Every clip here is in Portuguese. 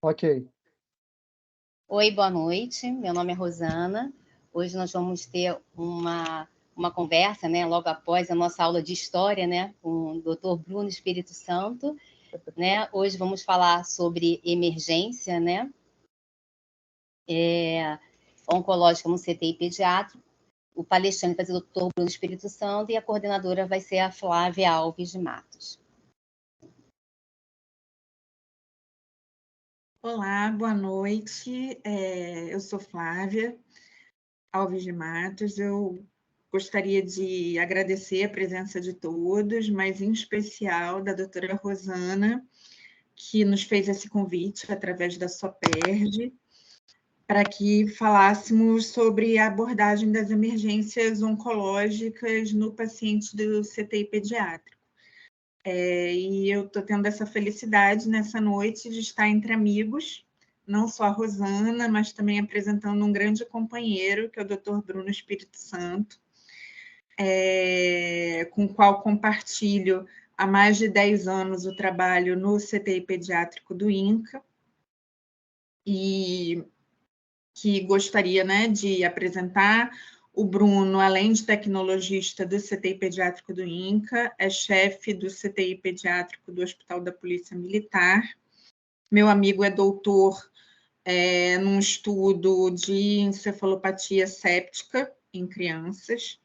Ok. Oi, boa noite. Meu nome é Rosana. Hoje nós vamos ter uma conversa, né, logo após a nossa aula de História, né, com o Dr. Bruno Espírito Santo. Né? Hoje vamos falar sobre emergência, né, oncológica no CTI pediátrico. O palestrante vai ser o Dr. Bruno Espírito Santo e a coordenadora vai ser a Flávia Alves de Matos. Olá, boa noite. Eu sou Flávia Alves de Matos. Eu gostaria de agradecer a presença de todos, mas em especial da doutora Rosana, que nos fez esse convite através da SOPERJ, para que falássemos sobre a abordagem das emergências oncológicas no paciente do CTI pediátrico. E eu estou tendo essa felicidade nessa noite de estar entre amigos, não só a Rosana, mas também apresentando um grande companheiro, que é o Dr. Bruno Espírito Santo, com o qual compartilho há mais de 10 anos o trabalho no CTI pediátrico do INCA, e que gostaria, né, de apresentar. O Bruno, além de tecnologista do CTI pediátrico do INCA, é chefe do CTI pediátrico do Hospital da Polícia Militar. Meu amigo é doutor num estudo de encefalopatia séptica em crianças,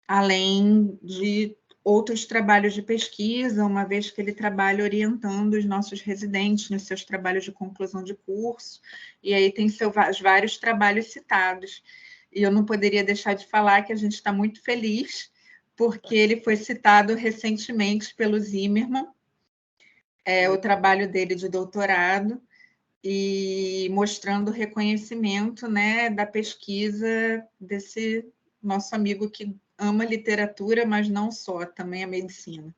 além de outros trabalhos de pesquisa, uma vez que ele trabalha orientando os nossos residentes nos seus trabalhos de conclusão de curso, e aí tem seus vários trabalhos citados. E eu não poderia deixar de falar que a gente está muito feliz, porque ele foi citado recentemente pelo Zimmermann, o trabalho dele de doutorado, e mostrando o reconhecimento, né, da pesquisa desse nosso amigo que ama literatura, mas não só, também a medicina.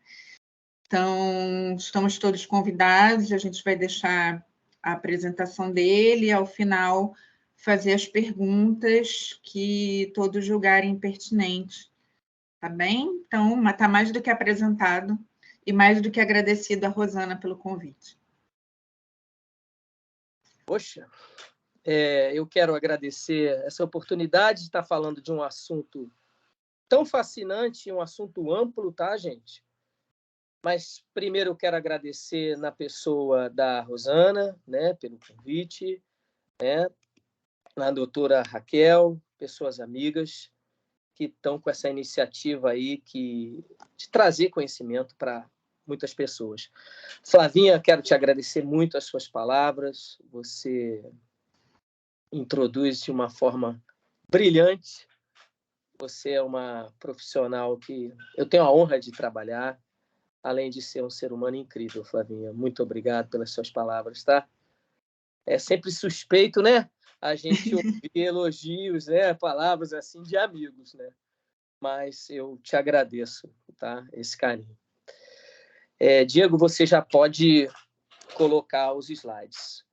Então, estamos todos convidados, a gente vai deixar a apresentação dele e, ao final, fazer as perguntas que todos julgarem pertinentes, tá bem? Então, está mais do que apresentado e mais do que agradecido a Rosana pelo convite. Poxa, eu quero agradecer essa oportunidade de estar falando de um assunto tão fascinante, um assunto amplo, tá, gente? Mas primeiro eu quero agradecer na pessoa da Rosana, né, pelo convite, né, a doutora Raquel, pessoas amigas que estão com essa iniciativa aí de trazer conhecimento para muitas pessoas. Flavinha, quero te agradecer muito as suas palavras. Você introduz de uma forma brilhante. Você é uma profissional que eu tenho a honra de trabalhar, além de ser um ser humano incrível, Flavinha. Muito obrigado pelas suas palavras, tá? É sempre suspeito, né? A gente ouvir elogios, né? Palavras assim de amigos, né? Mas eu te agradeço, tá? Esse carinho. Diego, você já pode colocar os slides.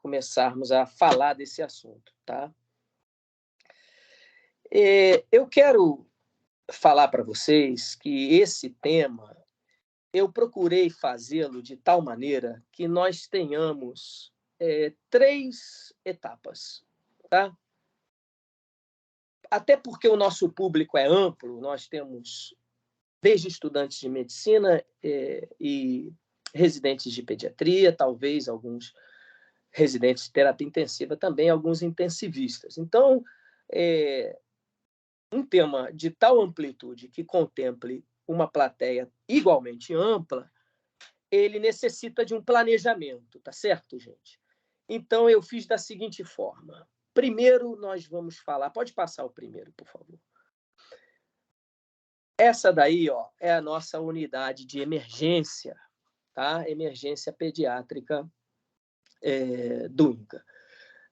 Começarmos a falar desse assunto, tá? Eu quero falar para vocês que esse tema eu procurei fazê-lo de tal maneira que nós tenhamos 3 etapas, tá? Até porque o nosso público é amplo, nós temos desde estudantes de medicina e residentes de pediatria, talvez alguns residentes de terapia intensiva também, alguns intensivistas. Então, um tema de tal amplitude que contemple uma plateia igualmente ampla, ele necessita de um planejamento, tá certo, gente? Então, eu fiz da seguinte forma. Primeiro, nós vamos falar... Pode passar o primeiro, por favor. Essa daí, ó, é a nossa unidade de emergência, tá? Emergência pediátrica do INCA.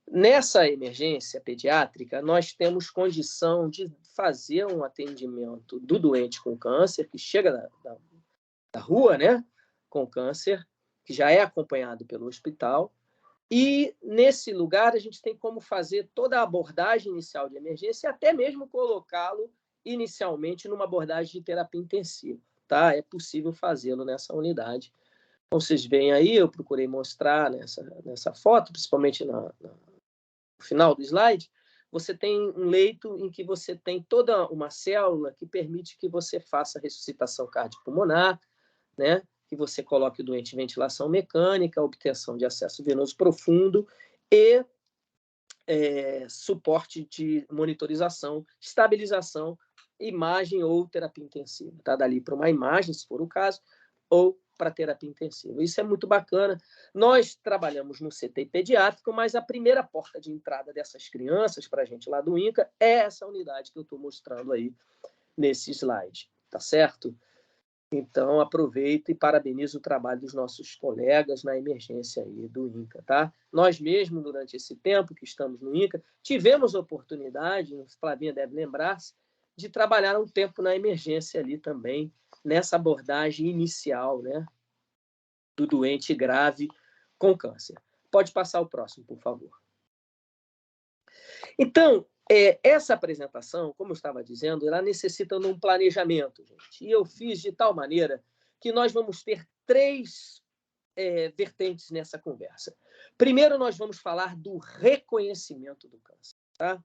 Nessa emergência pediátrica, nós temos condição de fazer um atendimento do doente com câncer, que chega da rua, né, com câncer, que já é acompanhado pelo hospital, e nesse lugar a gente tem como fazer toda a abordagem inicial de emergência e até mesmo colocá-lo inicialmente numa abordagem de terapia intensiva, tá? É possível fazê-lo nessa unidade Então, vocês veem aí, eu procurei mostrar nessa foto, principalmente no final do slide, você tem um leito em que você tem toda uma célula que permite que você faça ressuscitação cardiopulmonar, né? Que você coloque o doente em ventilação mecânica, obtenção de acesso venoso profundo e suporte de monitorização, estabilização, imagem ou terapia intensiva. Tá? Dali para uma imagem, se for o caso, ou para terapia intensiva. Isso é muito bacana. Nós trabalhamos no CTI pediátrico, mas a primeira porta de entrada dessas crianças para a gente lá do INCA é essa unidade que eu estou mostrando aí nesse slide, tá certo? Então, aproveito e parabenizo o trabalho dos nossos colegas na emergência aí do INCA, tá? Nós mesmo, durante esse tempo que estamos no INCA, tivemos a oportunidade, a Flavinha deve lembrar-se, de trabalhar um tempo na emergência ali também, nessa abordagem inicial, né, do doente grave com câncer. Pode passar o próximo, por favor. Então, essa apresentação, como eu estava dizendo, ela necessita de um planejamento, gente. E eu fiz de tal maneira que nós vamos ter 3 vertentes nessa conversa. Primeiro, nós vamos falar do reconhecimento do câncer, tá?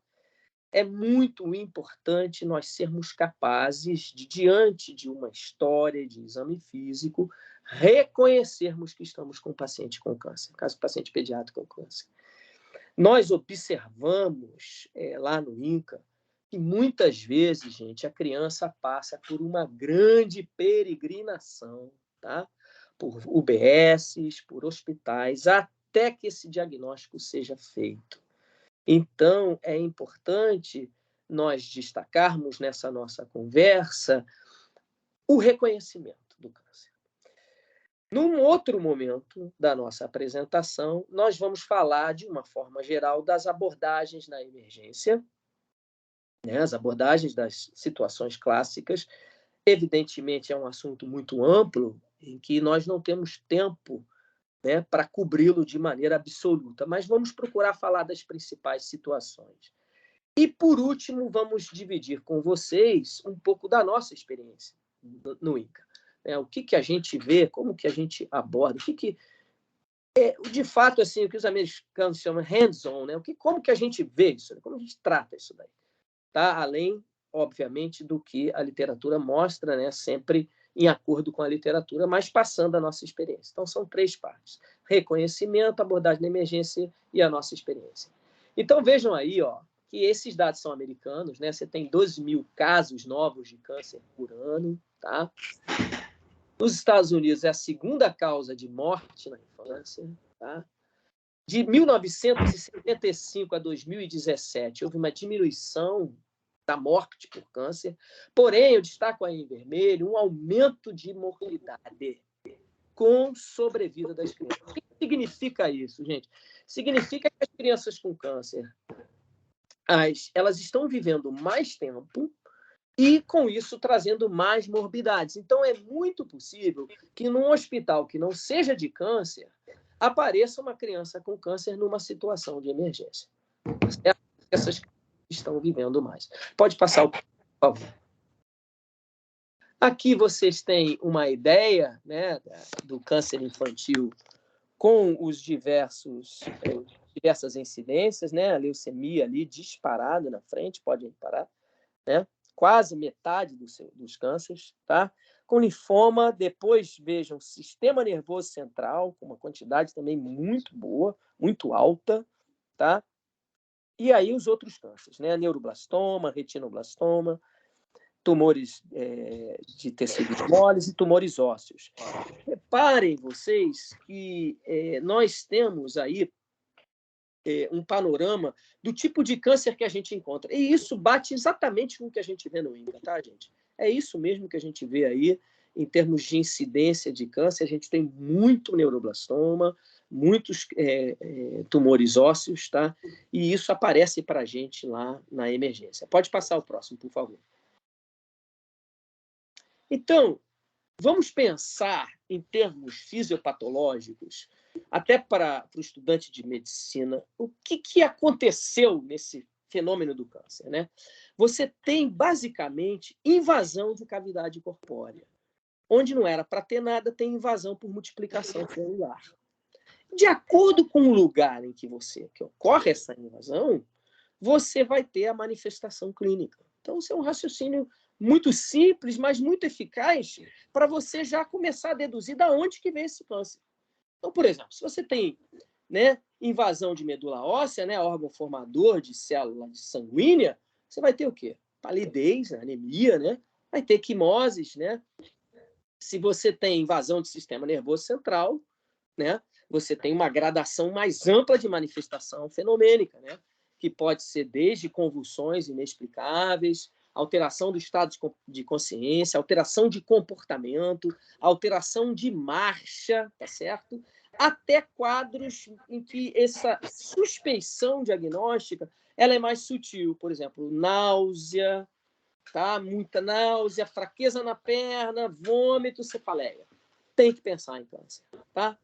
É muito importante nós sermos capazes de, diante de uma história de exame físico, reconhecermos que estamos com um paciente com câncer, caso do paciente pediátrico com câncer. Nós observamos lá no INCA que muitas vezes, gente, a criança passa por uma grande peregrinação, tá? Por UBSs, por hospitais, até que esse diagnóstico seja feito. Então, é importante nós destacarmos nessa nossa conversa o reconhecimento do câncer. Num outro momento da nossa apresentação, nós vamos falar, de uma forma geral, das abordagens na emergência, né? As abordagens das situações clássicas. Evidentemente, é um assunto muito amplo, em que nós não temos tempo, né, para cobri-lo de maneira absoluta, mas vamos procurar falar das principais situações. E, por último, vamos dividir com vocês um pouco da nossa experiência no INCA. O que a gente vê, como que a gente aborda, de fato, assim, o que os americanos chamam hands-on, né? Como que a gente vê isso, né? Como a gente trata isso daí, tá? Além, obviamente, do que a literatura mostra, né? Sempre em acordo com a literatura, mas passando a nossa experiência. Então, são 3 partes: reconhecimento, abordagem de emergência e a nossa experiência. Então, vejam aí, ó, que esses dados são americanos, né? Você tem 12 mil casos novos de câncer por ano, tá? Nos Estados Unidos, é a segunda causa de morte na infância, tá? De 1975 a 2017, houve uma diminuição da morte por câncer, porém, eu destaco aí em vermelho, um aumento de mortalidade com sobrevida das crianças. O que significa isso, gente? Significa que as crianças com câncer, elas estão vivendo mais tempo e, com isso, trazendo mais morbidades. Então, é muito possível que num hospital que não seja de câncer, apareça uma criança com câncer numa situação de emergência. Essas crianças estão vivendo mais. Pode passar o... por favor. Aqui vocês têm uma ideia, né, do câncer infantil com os diversas incidências, né? A leucemia ali disparado na frente, pode reparar, né? Quase metade dos cânceres, tá? Com linfoma, depois vejam sistema nervoso central, com uma quantidade também muito boa, muito alta, tá? E aí os outros cânceres, né? Neuroblastoma, retinoblastoma, tumores de tecidos moles e tumores ósseos. Reparem vocês que nós temos aí um panorama do tipo de câncer que a gente encontra. E isso bate exatamente com o que a gente vê no INCA, tá, gente? É isso mesmo que a gente vê aí em termos de incidência de câncer. A gente tem muito neuroblastoma, muitos tumores ósseos, tá? E isso aparece para a gente lá na emergência. Pode passar o próximo, por favor. Então, vamos pensar em termos fisiopatológicos, até para o estudante de medicina, o que aconteceu nesse fenômeno do câncer, né? Você tem, basicamente, invasão de cavidade corpórea. Onde não era para ter nada, tem invasão por multiplicação celular. De acordo com o lugar em que ocorre essa invasão, você vai ter a manifestação clínica. Então, isso é um raciocínio muito simples, mas muito eficaz para você já começar a deduzir de onde que vem esse câncer. Então, por exemplo, se você tem, né, invasão de medula óssea, né, órgão formador de célula sanguínea, você vai ter o quê? Palidez, anemia, né? Vai ter quimoses, né? Se você tem invasão do sistema nervoso central, né, você tem uma gradação mais ampla de manifestação fenomênica, né, que pode ser desde convulsões inexplicáveis, alteração do estado de consciência, alteração de comportamento, alteração de marcha, tá certo? Até quadros em que essa suspeição diagnóstica ela é mais sutil, por exemplo, náusea, tá? Muita náusea, fraqueza na perna, vômito, cefaleia. Tem que pensar em câncer, tá?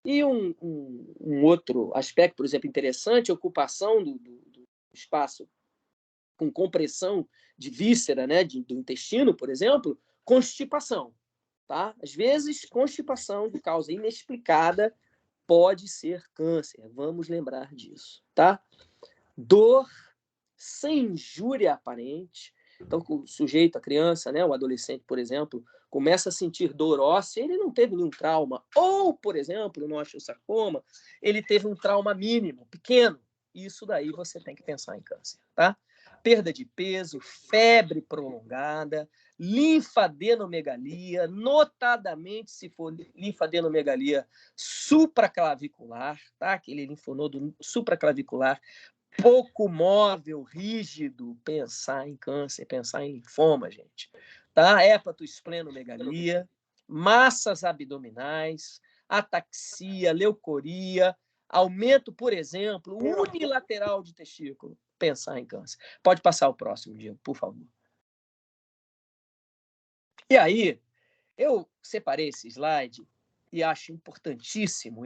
E um outro aspecto, por exemplo, interessante, a ocupação do espaço com compressão de víscera, né, do intestino, por exemplo, constipação, tá? Às vezes, constipação de causa inexplicada pode ser câncer. Vamos lembrar disso, tá? Dor sem injúria aparente. Então, o sujeito, a criança, né, o adolescente, por exemplo, começa a sentir dor óssea, ele não teve nenhum trauma. Ou, por exemplo, no osteosarcoma, ele teve um trauma mínimo, pequeno. Isso daí você tem que pensar em câncer, tá? Perda de peso, febre prolongada, linfadenomegalia, notadamente se for linfadenomegalia supraclavicular, tá? Aquele linfonodo supraclavicular pouco móvel, rígido, pensar em câncer, pensar em linfoma, gente. Tá? Hepatosplenomegalia, massas abdominais, ataxia, leucoria, aumento, por exemplo, unilateral de testículo, pensar em câncer. Pode passar o próximo, Diego, por favor. E aí, eu separei esse slide e acho importantíssimo,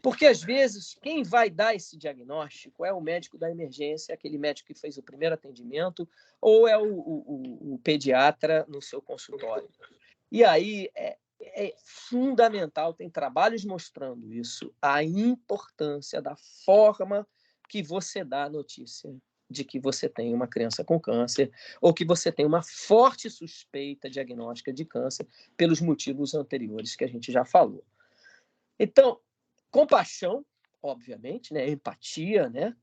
porque às vezes quem vai dar esse diagnóstico é o médico da emergência, aquele médico que fez o primeiro atendimento, ou é o pediatra no seu consultório. E aí é fundamental, tem trabalhos mostrando isso, a importância da forma que você dá a notícia de que você tem uma criança com câncer ou que você tem uma forte suspeita diagnóstica de câncer pelos motivos anteriores que a gente já falou. Então, compaixão, obviamente, né? Empatia, né?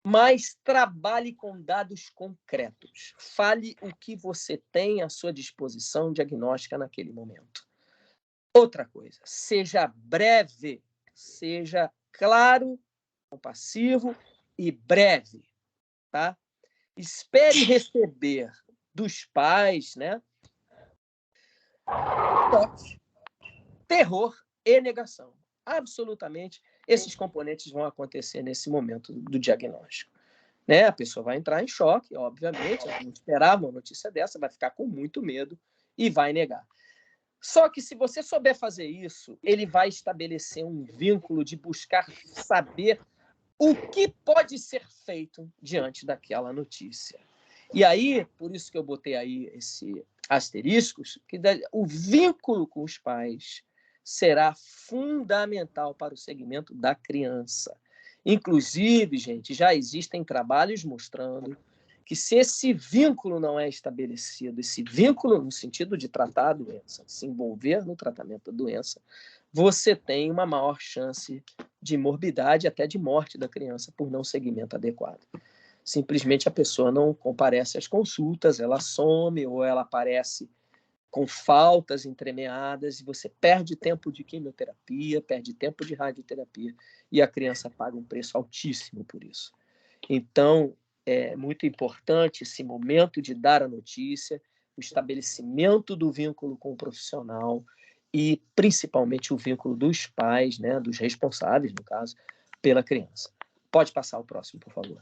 Mas trabalhe com dados concretos. Fale o que você tem à sua disposição diagnóstica naquele momento. Outra coisa, seja breve, seja claro, compassivo e breve, tá? Espere receber dos pais, né, terror e negação. Absolutamente, esses componentes vão acontecer nesse momento do diagnóstico. Né? A pessoa vai entrar em choque, obviamente, ela não esperava uma notícia dessa, vai ficar com muito medo e vai negar. Só que se você souber fazer isso, ele vai estabelecer um vínculo de buscar saber o que pode ser feito diante daquela notícia. E aí, por isso que eu botei aí esse asteriscos, que o vínculo com os pais será fundamental para o segmento da criança. Inclusive, gente, já existem trabalhos mostrando que se esse vínculo não é estabelecido, esse vínculo no sentido de tratar a doença, se envolver no tratamento da doença, você tem uma maior chance de morbidade, até de morte da criança por não segmento adequado. Simplesmente a pessoa não comparece às consultas, ela some ou ela aparece com faltas entremeadas e você perde tempo de quimioterapia, perde tempo de radioterapia e a criança paga um preço altíssimo por isso. Então, é muito importante esse momento de dar a notícia, o estabelecimento do vínculo com o profissional e, principalmente, o vínculo dos pais, né, dos responsáveis, no caso, pela criança. Pode passar o próximo, por favor.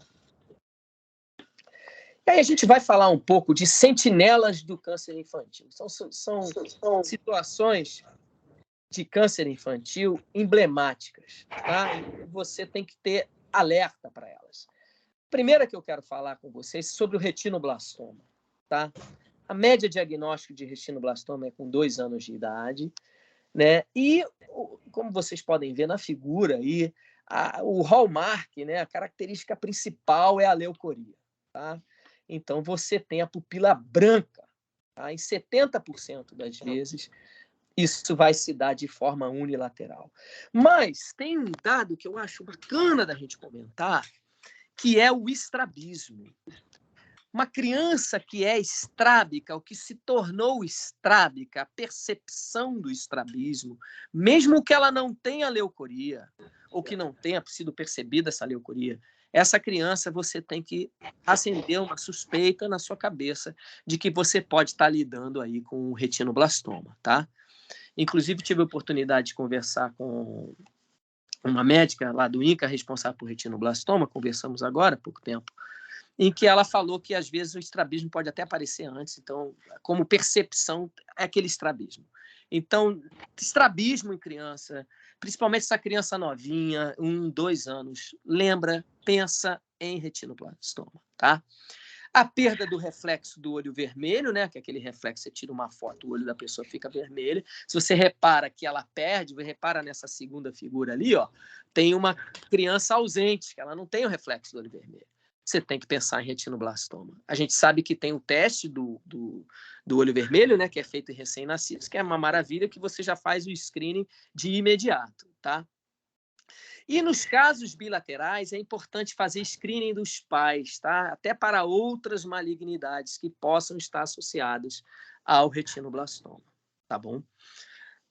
E aí a gente vai falar um pouco de sentinelas do câncer infantil. São situações de câncer infantil emblemáticas, tá? E você tem que ter alerta para elas. Primeira que eu quero falar com vocês sobre o retinoblastoma, tá? A média diagnóstico de retinoblastoma é com 2 anos de idade, né? E, como vocês podem ver na figura aí, o hallmark, né? A característica principal é a leucoria, tá? Então, você tem a pupila branca, tá? Em 70% das vezes, isso vai se dar de forma unilateral. Mas tem um dado que eu acho bacana da gente comentar, que é o estrabismo. Uma criança que é estrábica, ou que se tornou estrábica, a percepção do estrabismo, mesmo que ela não tenha leucoria, ou que não tenha sido percebida essa leucoria, essa criança você tem que acender uma suspeita na sua cabeça de que você pode estar lidando aí com o retinoblastoma, tá? Inclusive, tive a oportunidade de conversar com uma médica lá do INCA, responsável por retinoblastoma, conversamos agora há pouco tempo, em que ela falou que, às vezes, o estrabismo pode até aparecer antes. Então, como percepção, é aquele estrabismo. Então, estrabismo em criança, principalmente essa criança novinha, 1, 2 anos, lembra, pensa em retinoblastoma, tá? A perda do reflexo do olho vermelho, né? Que é aquele reflexo, você tira uma foto, o olho da pessoa fica vermelho. Se você repara que ela perde, repara nessa segunda figura ali, ó, tem uma criança ausente, que ela não tem o reflexo do olho vermelho. Você tem que pensar em retinoblastoma. A gente sabe que tem o teste do olho vermelho, né? Que é feito em recém-nascidos, que é uma maravilha, que você já faz o screening de imediato, tá? E nos casos bilaterais, é importante fazer screening dos pais, tá? Até para outras malignidades que possam estar associadas ao retinoblastoma, tá bom?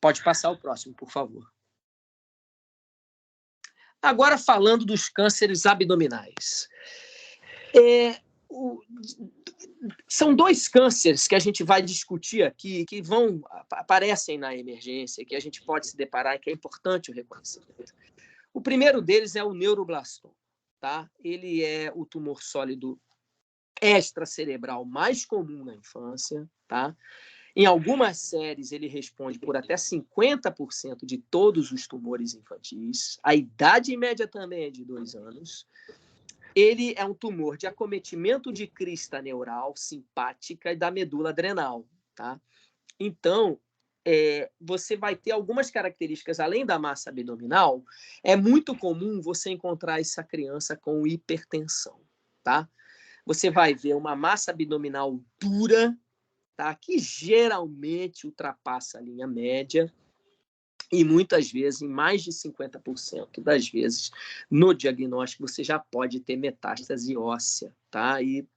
Pode passar o próximo, por favor. Agora, falando dos cânceres abdominais. São 2 cânceres que a gente vai discutir aqui, que aparecem na emergência, que a gente pode se deparar e que é importante o reconhecimento. O primeiro deles é o neuroblastoma, tá? Ele é o tumor sólido extracerebral mais comum na infância, tá? Em algumas séries, ele responde por até 50% de todos os tumores infantis. A idade média também é de 2 anos. Ele é um tumor de acometimento de crista neural simpática e da medula adrenal, tá? Então, você vai ter algumas características, além da massa abdominal, é muito comum você encontrar essa criança com hipertensão, tá? Você vai ver uma massa abdominal dura, tá? Que geralmente ultrapassa a linha média, e muitas vezes, em mais de 50% das vezes, no diagnóstico, você já pode ter metástase óssea, tá? E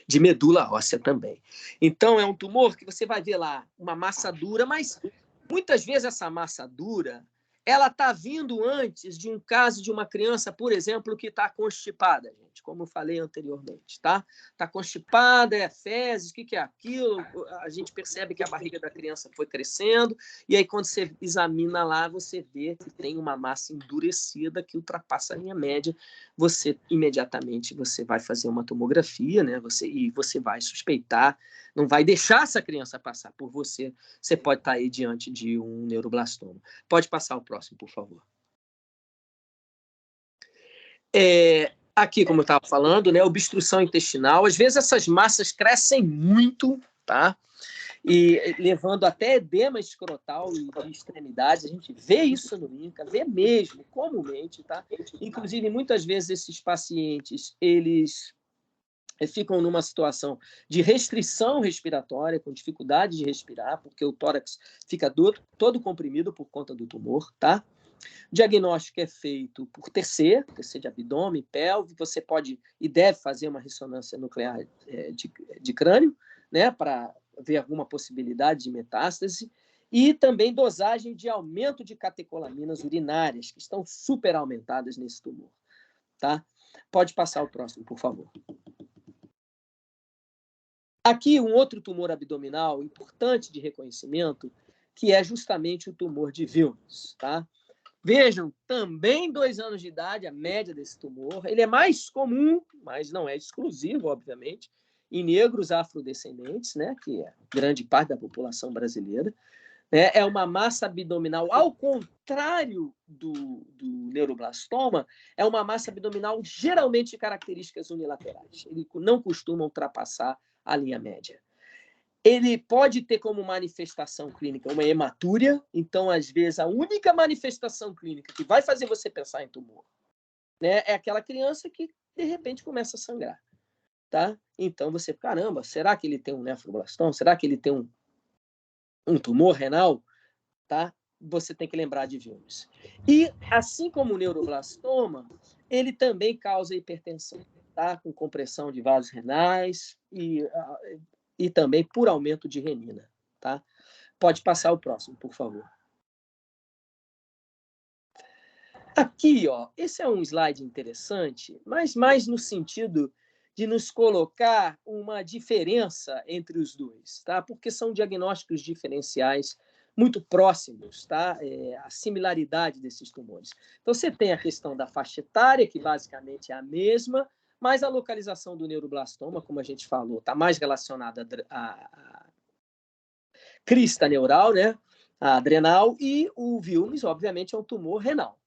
de medula óssea também. Então, é um tumor que você vai ver lá uma massa dura, mas muitas vezes essa massa dura, ela está vindo antes de um caso de uma criança, por exemplo, que está constipada, gente, como eu falei anteriormente, tá? Está constipada, é fezes, o que é aquilo? A gente percebe que a barriga da criança foi crescendo, e aí quando você examina lá, você vê que tem uma massa endurecida que ultrapassa a linha média. Você, imediatamente, você vai fazer uma tomografia, né? E você vai suspeitar, não vai deixar essa criança passar por você. Você pode estar aí diante de um neuroblastoma. Pode passar o próximo, por favor. Aqui, como eu estava falando, né, obstrução intestinal. Às vezes essas massas crescem muito, tá? E levando até edema escrotal e de extremidades. A gente vê isso no INCA, vê mesmo, comumente, tá? Inclusive, muitas vezes esses pacientes, eles ficam numa situação de restrição respiratória, com dificuldade de respirar, porque o tórax fica todo comprimido por conta do tumor, tá? O diagnóstico é feito por TC de abdômen, pelve. Você pode e deve fazer uma ressonância nuclear de crânio, né, para ver alguma possibilidade de metástase, e também dosagem de aumento de catecolaminas urinárias, que estão super aumentadas nesse tumor, tá? Pode passar o próximo, por favor. Aqui, um outro tumor abdominal importante de reconhecimento, que é justamente o tumor de Wilms, tá? Vejam, também 2 anos de idade, a média desse tumor. Ele é mais comum, mas não é exclusivo, obviamente, em negros afrodescendentes, né, que é grande parte da população brasileira. É uma massa abdominal, ao contrário do neuroblastoma, é uma massa abdominal geralmente de características unilaterais. Ele não costuma ultrapassar a linha média. Ele pode ter como manifestação clínica uma hematúria, então, às vezes, a única manifestação clínica que vai fazer você pensar em tumor, né, é aquela criança que, de repente, começa a sangrar. Tá? Então, você, caramba, será que ele tem um nefroblastoma? Será que ele tem um tumor renal? Tá? Você tem que lembrar de Wilms. E, assim como o neuroblastoma, ele também causa hipertensão, tá? Com compressão de vasos renais e também por aumento de renina. Tá? Pode passar o próximo, por favor. Aqui, ó, esse é um slide interessante, mas mais no sentido de nos colocar uma diferença entre os dois, tá? Porque são diagnósticos diferenciais muito próximos, tá? A similaridade desses tumores. Então, você tem a questão da faixa etária, que basicamente é a mesma, mas a localização do neuroblastoma, como a gente falou, está mais relacionada à crista neural, né? A adrenal, e o Wilms, obviamente, é um tumor renal.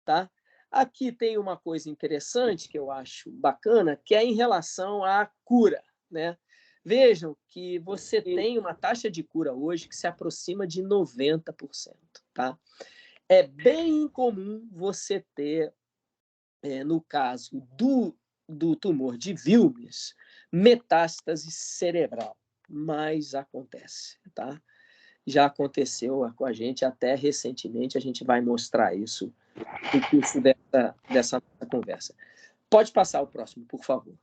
Tá? Aqui tem uma coisa interessante que eu acho bacana, que é em relação à cura. Né? Vejam que você tem uma taxa de cura hoje que se aproxima de 90%. Tá? É bem incomum você ter, no caso do tumor de Wilms, metástase cerebral, mas acontece. Tá? Já aconteceu com a gente até recentemente, a gente vai mostrar isso no curso dessa conversa. Pode passar o próximo, por favor.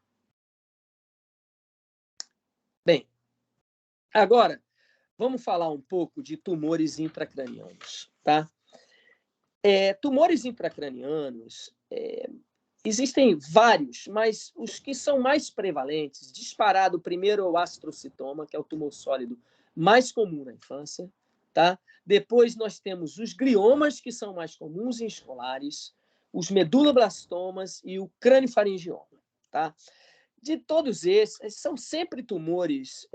Bem, agora vamos falar um pouco de tumores intracranianos, tá? Tumores intracranianos, existem vários, mas os que são mais prevalentes, disparado primeiro é o astrocitoma, que é o tumor sólido mais comum na infância, tá? Depois nós temos os gliomas, que são mais comuns em escolares, os meduloblastomas e o crâniofaringioma, tá? De todos esses, são sempre tumores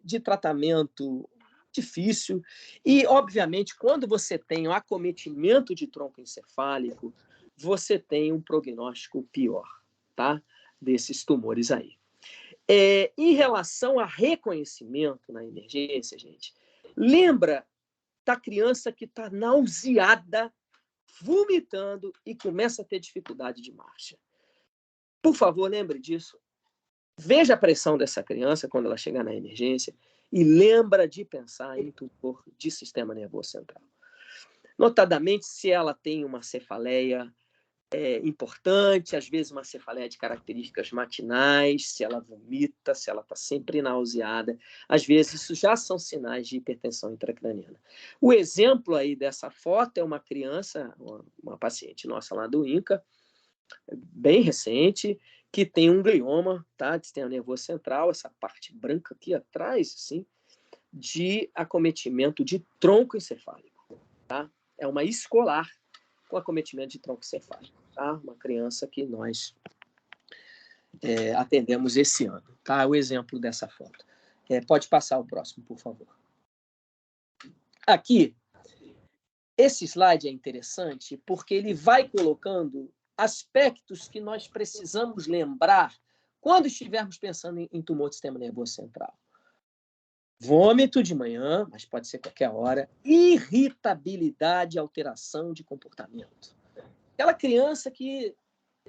de tratamento difícil e, obviamente, quando você tem o acometimento de tronco encefálico, você tem um prognóstico pior, tá? Desses tumores aí. Em relação a reconhecimento na emergência, gente, lembra da criança que está nauseada, vomitando e começa a ter dificuldade de marcha. Por favor, lembre disso. Veja a pressão dessa criança quando ela chegar na emergência e lembra de pensar em tumor de sistema nervoso central. Notadamente, se ela tem uma cefaleia importante, às vezes uma cefaleia de características matinais, se ela vomita, se ela está sempre nauseada, às vezes isso já são sinais de hipertensão intracraniana. O exemplo aí dessa foto é uma criança, uma paciente nossa lá do INCA, bem recente, que tem um glioma, tá, de sistema nervoso central, essa parte branca aqui atrás, assim, de acometimento de tronco encefálico, tá? É uma escolar com acometimento de tronco encefálico, tá? Uma criança que nós atendemos esse ano, tá? O exemplo dessa foto. Pode passar o próximo, por favor. Aqui, esse slide é interessante porque ele vai colocando aspectos que nós precisamos lembrar quando estivermos pensando em tumor do sistema nervoso central. Vômito de manhã, mas pode ser qualquer hora. Irritabilidade e alteração de comportamento. Aquela criança que,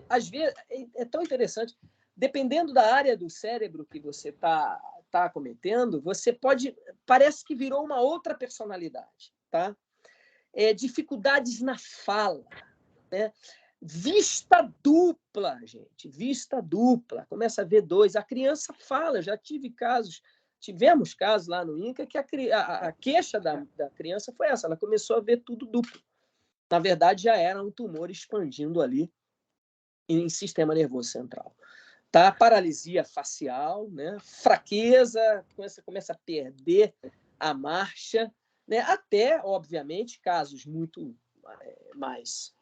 às vezes, é tão interessante, dependendo da área do cérebro que você está acometendo, você parece que virou uma outra personalidade, tá? Dificuldades na fala, né? Vista dupla, gente, vista dupla, começa a ver dois. A criança fala, tivemos casos lá no INCA que a queixa da criança foi essa, ela começou a ver tudo duplo. Na verdade, já era um tumor expandindo ali em sistema nervoso central. Tá? Paralisia facial, né? Fraqueza, começa a perder a marcha, né? Até, obviamente, casos muito mais,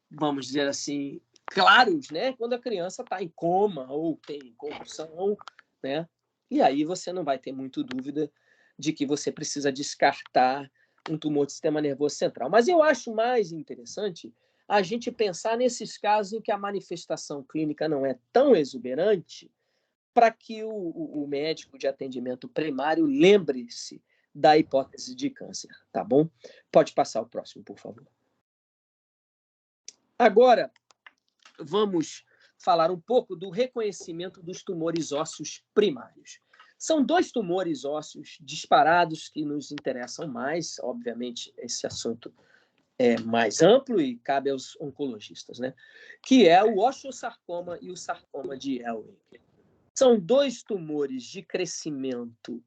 vamos dizer assim, claros, né? Quando a criança está em coma ou tem convulsão, né? E aí você não vai ter muito dúvida de que você precisa descartar um tumor do sistema nervoso central. Mas eu acho mais interessante a gente pensar nesses casos em que a manifestação clínica não é tão exuberante, para que o médico de atendimento primário lembre-se da hipótese de câncer, tá bom? Pode passar o próximo, por favor. Agora, vamos falar um pouco do reconhecimento dos tumores ósseos primários. São 2 tumores ósseos disparados que nos interessam mais. Obviamente, esse assunto é mais amplo e cabe aos oncologistas, né? Que é o osteosarcoma e o sarcoma de Ewing. São 2 tumores de crescimento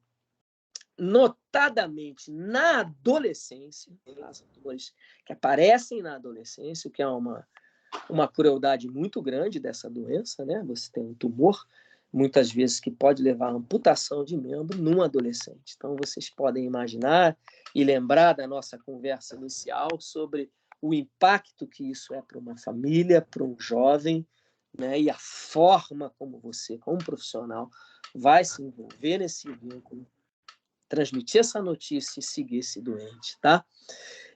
notadamente na adolescência, tá? São tumores que aparecem na adolescência, o que é uma crueldade muito grande dessa doença, né? Você tem um tumor, muitas vezes, que pode levar à amputação de membro num adolescente. Então, vocês podem imaginar e lembrar da nossa conversa inicial sobre o impacto que isso é para uma família, para um jovem, né? E a forma como você, como profissional, vai se envolver nesse vínculo, transmitir essa notícia e seguir esse doente, tá?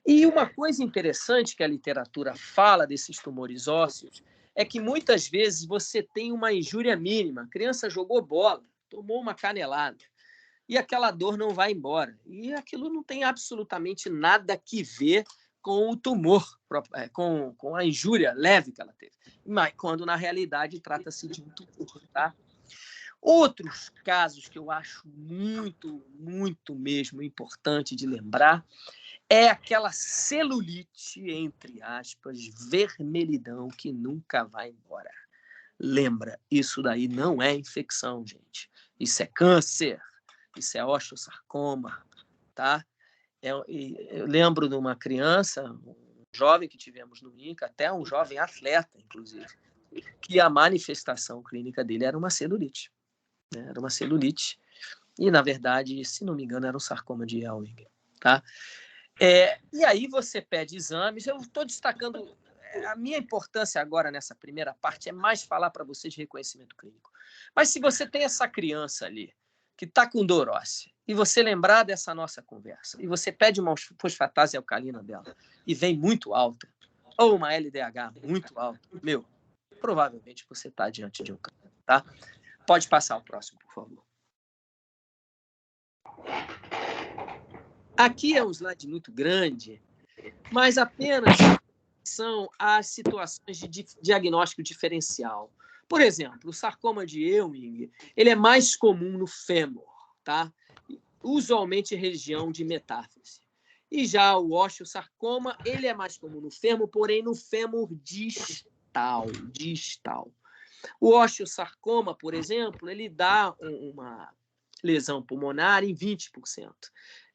E uma coisa interessante que a literatura fala desses tumores ósseos é que muitas vezes você tem uma injúria mínima. A criança jogou bola, tomou uma canelada, e aquela dor não vai embora. E aquilo não tem absolutamente nada que ver com o tumor, com a injúria leve que ela teve. Mas quando, na realidade, trata-se de um tumor, tá? Outros casos que eu acho muito, muito mesmo importante de lembrar é aquela celulite, entre aspas, vermelhidão que nunca vai embora. Lembra, isso daí não é infecção, gente. Isso é câncer, isso é osteosarcoma, tá? Eu lembro de uma criança, um jovem que tivemos no INCA, até um jovem atleta, inclusive, que a manifestação clínica dele era uma celulite. Né? Era uma celulite e, na verdade, se não me engano, era um sarcoma de Ewing, tá? E aí você pede exames. Eu estou destacando... A minha importância agora nessa primeira parte é mais falar para vocês de reconhecimento clínico. Mas se você tem essa criança ali que está com dor óssea e você lembrar dessa nossa conversa e você pede uma fosfatase alcalina dela e vem muito alta, ou uma LDH muito alta, provavelmente você está diante de um câncer, tá? Pode passar o próximo, por favor. Aqui é um slide muito grande, mas apenas são as situações de diagnóstico diferencial. Por exemplo, o sarcoma de Ewing, ele é mais comum no fêmur, tá? Usualmente em região de metáfise. E já o osteosarcoma, ele é mais comum no fêmur, porém no fêmur distal. O osteosarcoma, por exemplo, ele dá uma lesão pulmonar em 20%.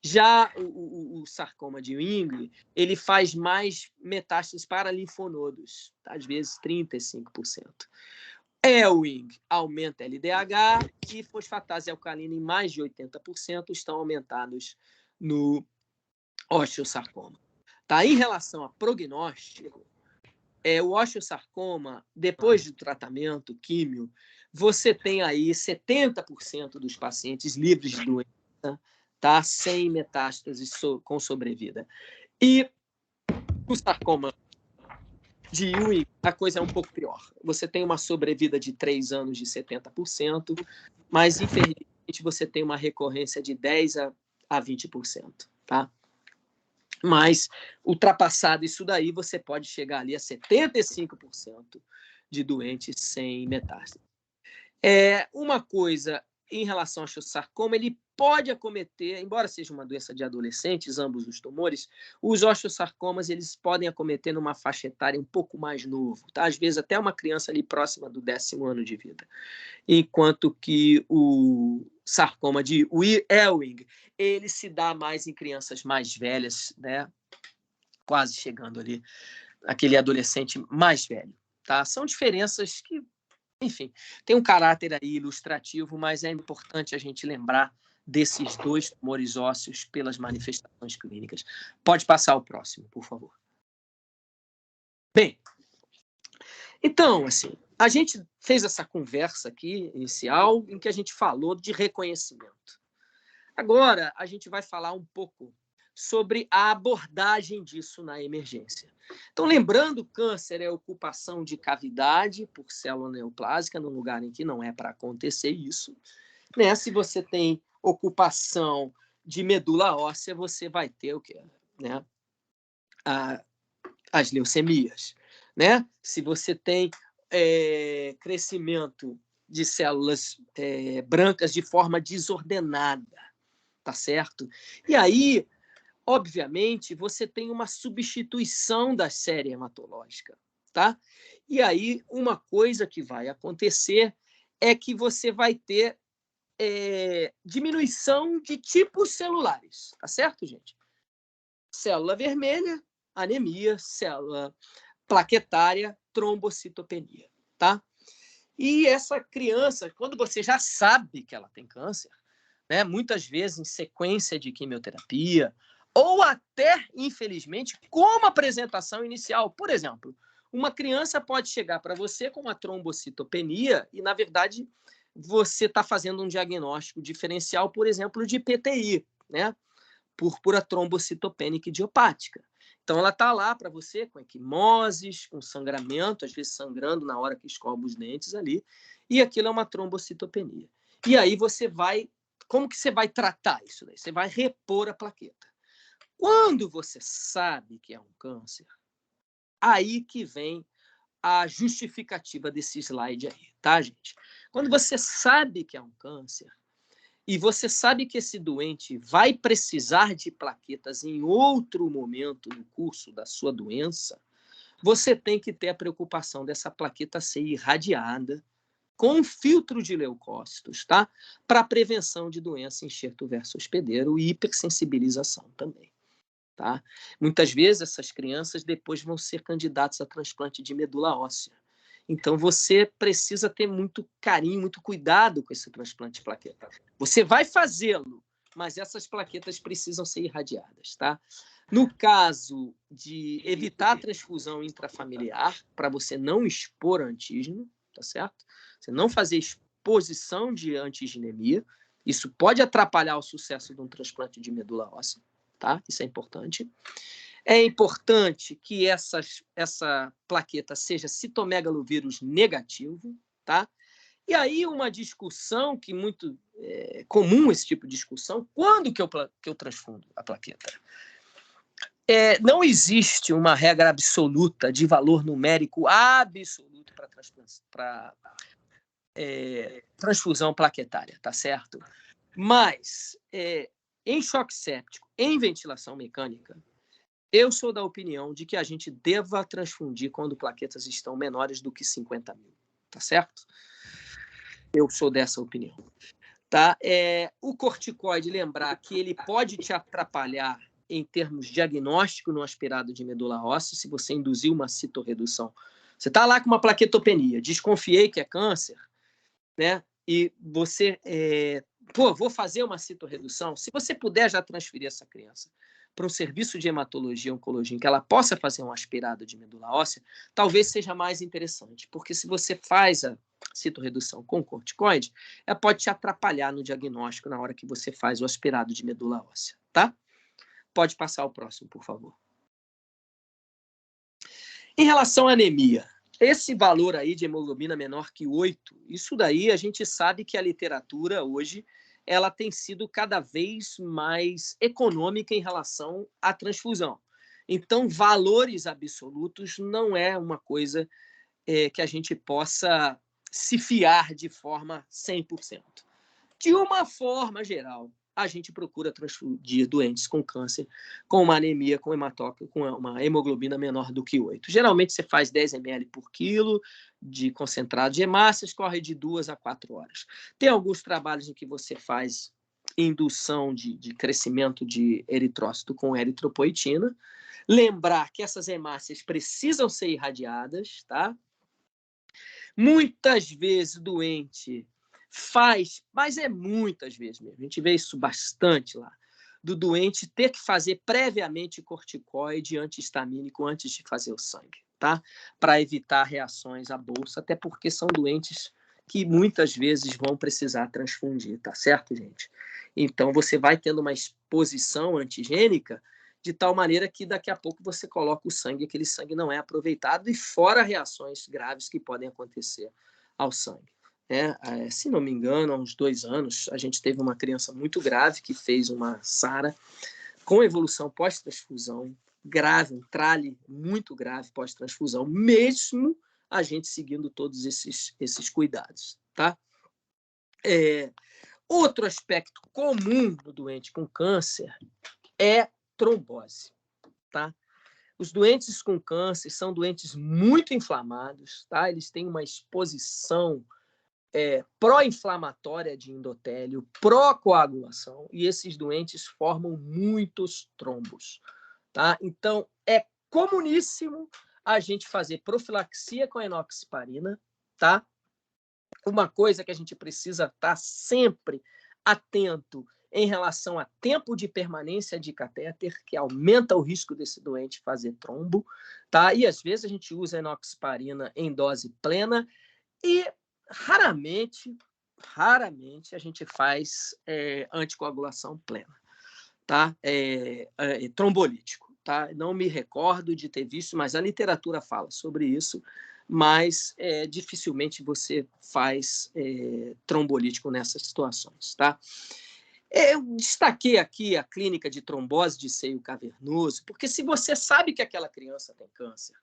Já o sarcoma de Ewing, ele faz mais metástases para linfonodos, tá? Às vezes 35%. Ewing aumenta LDH e fosfatase alcalina em mais de 80% estão aumentados no osteosarcoma. Tá? Em relação a prognóstico, o osteosarcoma, depois do tratamento químio, você tem aí 70% dos pacientes livres de doença, tá? Sem metástases com sobrevida. E o sarcoma de Ewing, a coisa é um pouco pior. Você tem uma sobrevida de 3 anos de 70%, mas, infelizmente, você tem uma recorrência de 10% a 20%, tá? Mas, ultrapassado isso daí, você pode chegar ali a 75% de doentes sem metástase. Uma coisa em relação ao osteosarcoma, ele pode acometer, embora seja uma doença de adolescentes, ambos os tumores, os osteosarcomas eles podem acometer numa faixa etária um pouco mais novo, tá? Às vezes até uma criança ali próxima do 10º ano de vida. Enquanto que o sarcoma de Ewing, ele se dá mais em crianças mais velhas, né? Quase chegando ali, aquele adolescente mais velho, tá? São diferenças que, enfim, tem um caráter aí ilustrativo, mas é importante a gente lembrar desses 2 tumores ósseos pelas manifestações clínicas. Pode passar o próximo, por favor. Bem, então, assim, a gente fez essa conversa aqui inicial em que a gente falou de reconhecimento. Agora, a gente vai falar um pouco sobre a abordagem disso na emergência. Então, lembrando, câncer é ocupação de cavidade por célula neoplásica, num lugar em que não é para acontecer isso. Né? Se você tem ocupação de medula óssea, você vai ter o quê? Né? As leucemias. Né? Se você tem crescimento de células brancas de forma desordenada, tá certo? E aí, obviamente, você tem uma substituição da série hematológica, tá? E aí, uma coisa que vai acontecer é que você vai ter diminuição de tipos celulares, tá certo, gente? Célula vermelha, anemia, célula plaquetária, trombocitopenia, tá? E essa criança, quando você já sabe que ela tem câncer, né, muitas vezes em sequência de quimioterapia, ou até, infelizmente, como apresentação inicial. Por exemplo, uma criança pode chegar para você com uma trombocitopenia e, na verdade, você está fazendo um diagnóstico diferencial, por exemplo, de PTI, né? Púrpura trombocitopênica idiopática. Então, ela está lá para você com equimoses, com sangramento, às vezes sangrando na hora que escova os dentes ali, e aquilo é uma trombocitopenia. E aí você vai... Como que você vai tratar isso daí? Você vai repor a plaqueta. Quando você sabe que é um câncer, aí que vem a justificativa desse slide aí, tá, gente? Quando você sabe que é um câncer, e você sabe que esse doente vai precisar de plaquetas em outro momento no curso da sua doença, você tem que ter a preocupação dessa plaqueta ser irradiada com filtro de leucócitos, tá? Para prevenção de doença enxerto verso hospedeiro e hipersensibilização também, tá? Muitas vezes essas crianças depois vão ser candidatas a transplante de medula óssea. Então, você precisa ter muito carinho, muito cuidado com esse transplante de plaqueta. Você vai fazê-lo, mas essas plaquetas precisam ser irradiadas, tá? No caso de evitar a transfusão intrafamiliar, para você não expor antígeno, tá certo? Você não fazer exposição de antigenemia, isso pode atrapalhar o sucesso de um transplante de medula óssea, tá? Isso é importante. É importante que essa plaqueta seja citomegalovírus negativo, tá? E aí uma discussão que muito comum, esse tipo de discussão, quando que eu transfundo a plaqueta? Não existe uma regra absoluta de valor numérico absoluto para transfusão plaquetária, tá certo? Mas em choque séptico, em ventilação mecânica, eu sou da opinião de que a gente deva transfundir quando plaquetas estão menores do que 50 mil, tá certo? Eu sou dessa opinião. Tá? O corticoide, lembrar que ele pode te atrapalhar em termos diagnóstico no aspirado de medula óssea, se você induzir uma citorredução. Você está lá com uma plaquetopenia, desconfiei que é câncer, né? E você, vou fazer uma citorredução. Se você puder já transferir essa criança para um serviço de hematologia e oncologia em que ela possa fazer um aspirado de medula óssea, talvez seja mais interessante, porque se você faz a citorredução com corticoide, ela pode te atrapalhar no diagnóstico na hora que você faz o aspirado de medula óssea, tá? Pode passar o próximo, por favor. Em relação à anemia, esse valor aí de hemoglobina menor que 8, isso daí a gente sabe que a literatura hoje ela tem sido cada vez mais econômica em relação à transfusão. Então, valores absolutos não é uma coisa que a gente possa se fiar de forma 100%. De uma forma geral, a gente procura transfundir doentes com câncer, com uma anemia, com hematócrito, com uma hemoglobina menor do que 8. Geralmente, você faz 10 ml por quilo de concentrado de hemácias, corre de 2 a 4 horas. Tem alguns trabalhos em que você faz indução de crescimento de eritrócito com eritropoetina. Lembrar que essas hemácias precisam ser irradiadas, tá? Muitas vezes o doente faz, mas muitas vezes mesmo, a gente vê isso bastante lá, do doente ter que fazer previamente corticoide antihistamínico antes de fazer o sangue, tá? Para evitar reações à bolsa, até porque são doentes que muitas vezes vão precisar transfundir, tá certo, gente? Então, você vai tendo uma exposição antigênica de tal maneira que daqui a pouco você coloca o sangue, aquele sangue não é aproveitado, e fora reações graves que podem acontecer ao sangue. Se não me engano, há uns 2 anos, a gente teve uma criança muito grave que fez uma SARA com evolução pós-transfusão, grave, um trale muito grave pós-transfusão, mesmo a gente seguindo todos esses cuidados. Tá? Outro aspecto comum do doente com câncer é trombose. Tá? Os doentes com câncer são doentes muito inflamados, tá? Eles têm uma exposição pró-inflamatória de endotélio, pró-coagulação, e esses doentes formam muitos trombos. Tá? Então, é comuníssimo a gente fazer profilaxia com a enoxaparina. Tá? Uma coisa que a gente precisa estar sempre atento em relação a tempo de permanência de catéter, que aumenta o risco desse doente fazer trombo. Tá? E, às vezes, a gente usa a enoxaparina em dose plena e raramente a gente faz anticoagulação plena, tá? Trombolítico, tá? Não me recordo de ter visto, mas a literatura fala sobre isso, mas dificilmente você faz trombolítico nessas situações, tá? Eu destaquei aqui a clínica de trombose de seio cavernoso, porque se você sabe que aquela criança tem câncer,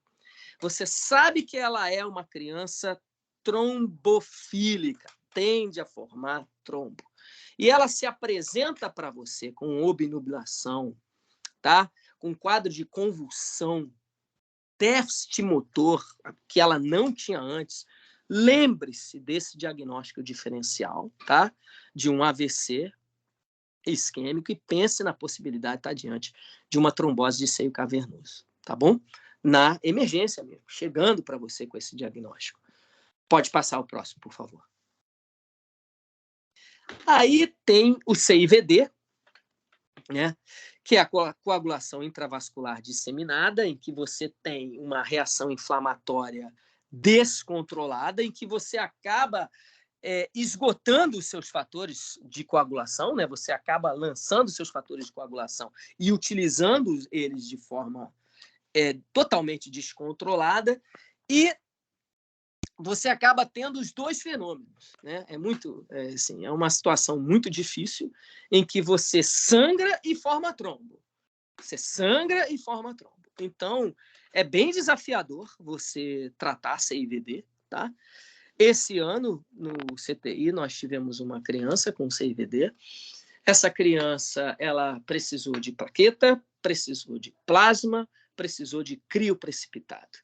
você sabe que ela é uma criança trombofílica, tende a formar trombo. E ela se apresenta para você com obnubilação, tá? Com quadro de convulsão, déficit motor, que ela não tinha antes. Lembre-se desse diagnóstico diferencial, tá? De um AVC isquêmico, e pense na possibilidade de estar diante de uma trombose de seio cavernoso, tá bom? Na emergência mesmo, chegando para você com esse diagnóstico. Pode passar o próximo, por favor. Aí tem o CIVD, né, que é a coagulação intravascular disseminada, em que você tem uma reação inflamatória descontrolada, em que você acaba esgotando os seus fatores de coagulação, né? Você acaba lançando os seus fatores de coagulação e utilizando eles de forma totalmente descontrolada, e você acaba tendo os dois fenômenos, né? É uma situação muito difícil em que você sangra e forma trombo. Você sangra e forma trombo. Então, é bem desafiador você tratar CIVD, tá? Esse ano, no CTI, nós tivemos uma criança com CIVD. Essa criança, ela precisou de plaqueta, precisou de plasma, precisou de crioprecipitado.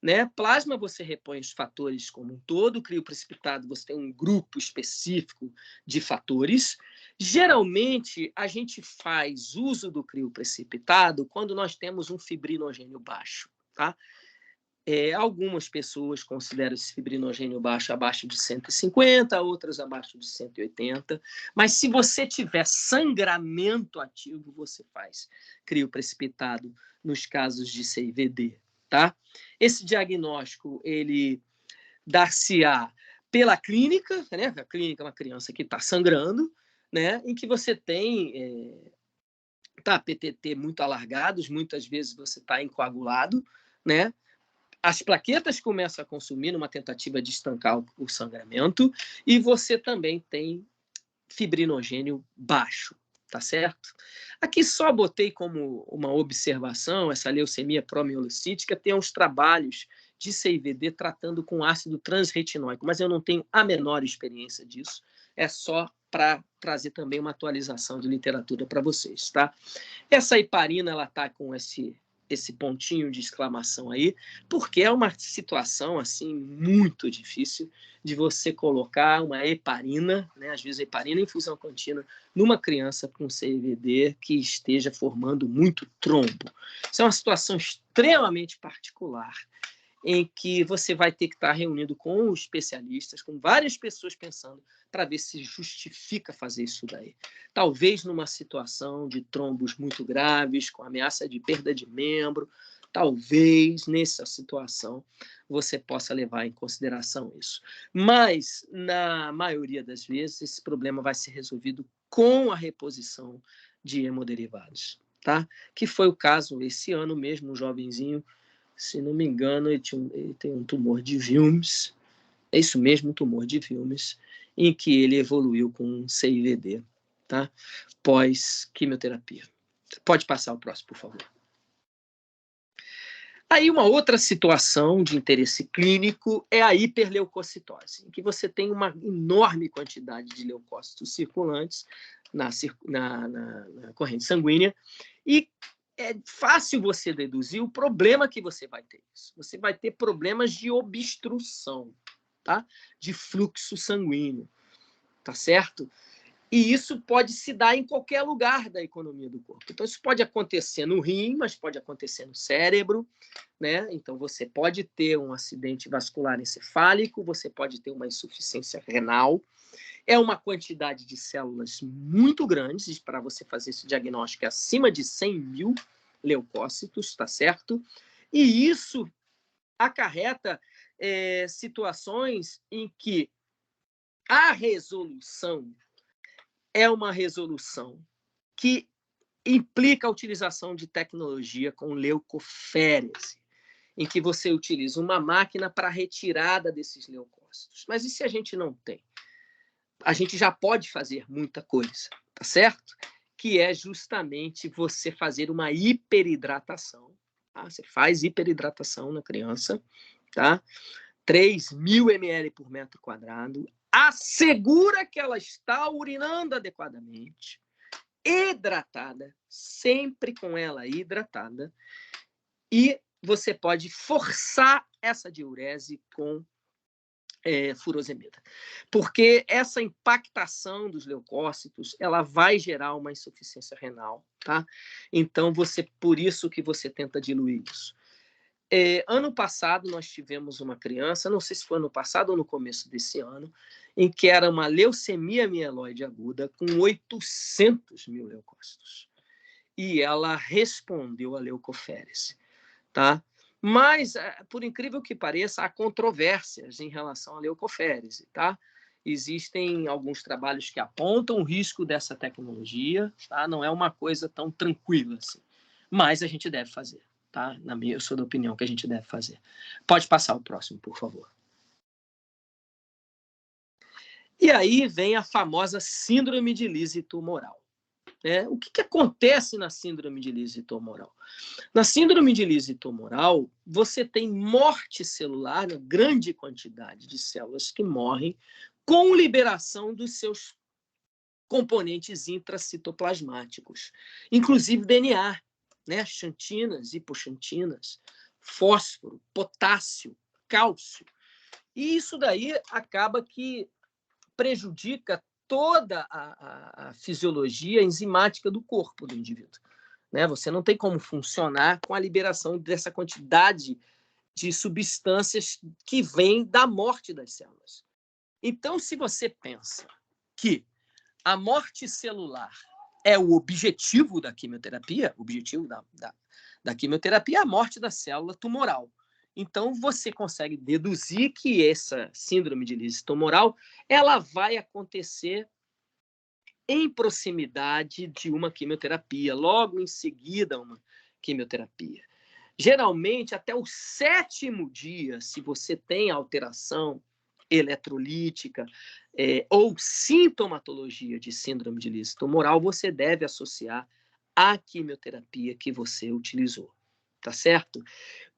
Né? Plasma, você repõe os fatores como um todo. Crioprecipitado, você tem um grupo específico de fatores. Geralmente, a gente faz uso do crioprecipitado quando nós temos um fibrinogênio baixo. Tá? Algumas pessoas consideram esse fibrinogênio baixo abaixo de 150, outras abaixo de 180. Mas se você tiver sangramento ativo, você faz crioprecipitado nos casos de CIVD. Tá? Esse diagnóstico ele dar-se-á pela clínica, né? A clínica é uma criança que está sangrando, né? Em que você tem PTT muito alargados, muitas vezes você está encoagulado, né? As plaquetas começam a consumir numa tentativa de estancar o sangramento, e você também tem fibrinogênio baixo, tá certo? Aqui só botei como uma observação essa leucemia promielocítica. Tem uns trabalhos de CIVD tratando com ácido transretinóico, mas eu não tenho a menor experiência disso. É só para trazer também uma atualização de literatura para vocês, tá? Essa heparina, ela tá com esse pontinho de exclamação aí, porque é uma situação assim muito difícil de você colocar uma heparina, né, às vezes heparina em infusão contínua, numa criança com CIVD que esteja formando muito trombo. Isso é uma situação extremamente particular, em que você vai ter que estar reunido com especialistas, com várias pessoas pensando para ver se justifica fazer isso daí. Talvez numa situação de trombos muito graves, com ameaça de perda de membro, talvez nessa situação você possa levar em consideração isso. Mas, na maioria das vezes, esse problema vai ser resolvido com a reposição de hemoderivados, tá? Que foi o caso esse ano mesmo, um jovenzinho, se não me engano, ele tem um tumor de Wilms, é isso mesmo, um tumor de Wilms, em que ele evoluiu com CIVD, tá? Pós-quimioterapia. Pode passar o próximo, por favor. Aí uma outra situação de interesse clínico é a hiperleucocitose, em que você tem uma enorme quantidade de leucócitos circulantes na corrente sanguínea e é fácil você deduzir o problema que você vai ter. Você vai ter problemas de obstrução, tá? De fluxo sanguíneo, tá certo? E isso pode se dar em qualquer lugar da economia do corpo. Então, isso pode acontecer no rim, mas pode acontecer no cérebro, né? Então, você pode ter um acidente vascular encefálico, você pode ter uma insuficiência renal. É uma quantidade de células muito grande, para você fazer esse diagnóstico, é acima de 100 mil leucócitos, tá certo? E isso acarreta situações em que a resolução é uma resolução que implica a utilização de tecnologia com leucoférese, em que você utiliza uma máquina para a retirada desses leucócitos. Mas e se a gente não tem? A gente já pode fazer muita coisa, tá certo? Que é justamente você fazer uma hiperidratação. Tá? Você faz hiperidratação na criança, tá? 3.000 ml por metro quadrado, assegura que ela está urinando adequadamente, hidratada, sempre com ela hidratada, e você pode forçar essa diurese com furosemida. Porque essa impactação dos leucócitos, ela vai gerar uma insuficiência renal, tá? Então, por isso que você tenta diluir isso. Ano passado, nós tivemos uma criança, não sei se foi ano passado ou no começo desse ano, em que era uma leucemia mieloide aguda com 800 mil leucócitos. E ela respondeu à leucoférese, tá? Mas, por incrível que pareça, há controvérsias em relação à leucoférese, tá? Existem alguns trabalhos que apontam o risco dessa tecnologia, tá? Não é uma coisa tão tranquila assim, mas a gente deve fazer. Tá? Eu sou da opinião que a gente deve fazer. Pode passar o próximo, por favor. E aí vem a famosa síndrome de Lise tumoral. O que acontece na síndrome de Lise tumoral? Na síndrome de Lise tumoral, você tem morte celular, na grande quantidade de células que morrem, com liberação dos seus componentes intracitoplasmáticos, inclusive DNA. Né? Xantinas, hipoxantinas, fósforo, potássio, cálcio. E isso daí acaba que prejudica toda a fisiologia enzimática do corpo do indivíduo. Né? Você não tem como funcionar com a liberação dessa quantidade de substâncias que vem da morte das células. Então, se você pensa que a morte celular é o objetivo da quimioterapia, o objetivo da quimioterapia é a morte da célula tumoral. Então, você consegue deduzir que essa síndrome de Lise tumoral ela vai acontecer em proximidade de uma quimioterapia, logo em seguida uma quimioterapia. Geralmente, até o 7º dia, se você tem alteração eletrolítica ou sintomatologia de síndrome de Lise tumoral, você deve associar à quimioterapia que você utilizou, tá certo?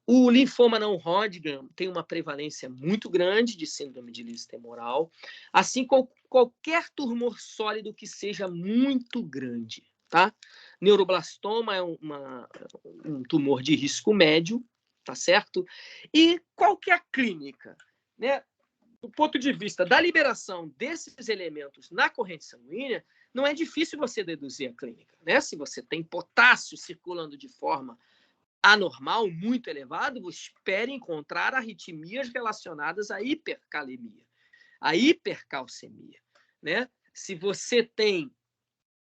O linfoma não Hodgkin tem uma prevalência muito grande de síndrome de Lise tumoral, assim como qualquer tumor sólido que seja muito grande, tá? Neuroblastoma é um tumor de risco médio, tá certo? E qual que é a clínica, né? Do ponto de vista da liberação desses elementos na corrente sanguínea, não é difícil você deduzir a clínica, né? Se você tem potássio circulando de forma anormal, muito elevado, espere encontrar arritmias relacionadas à hipercalemia, à hipercalcemia, né? Se você tem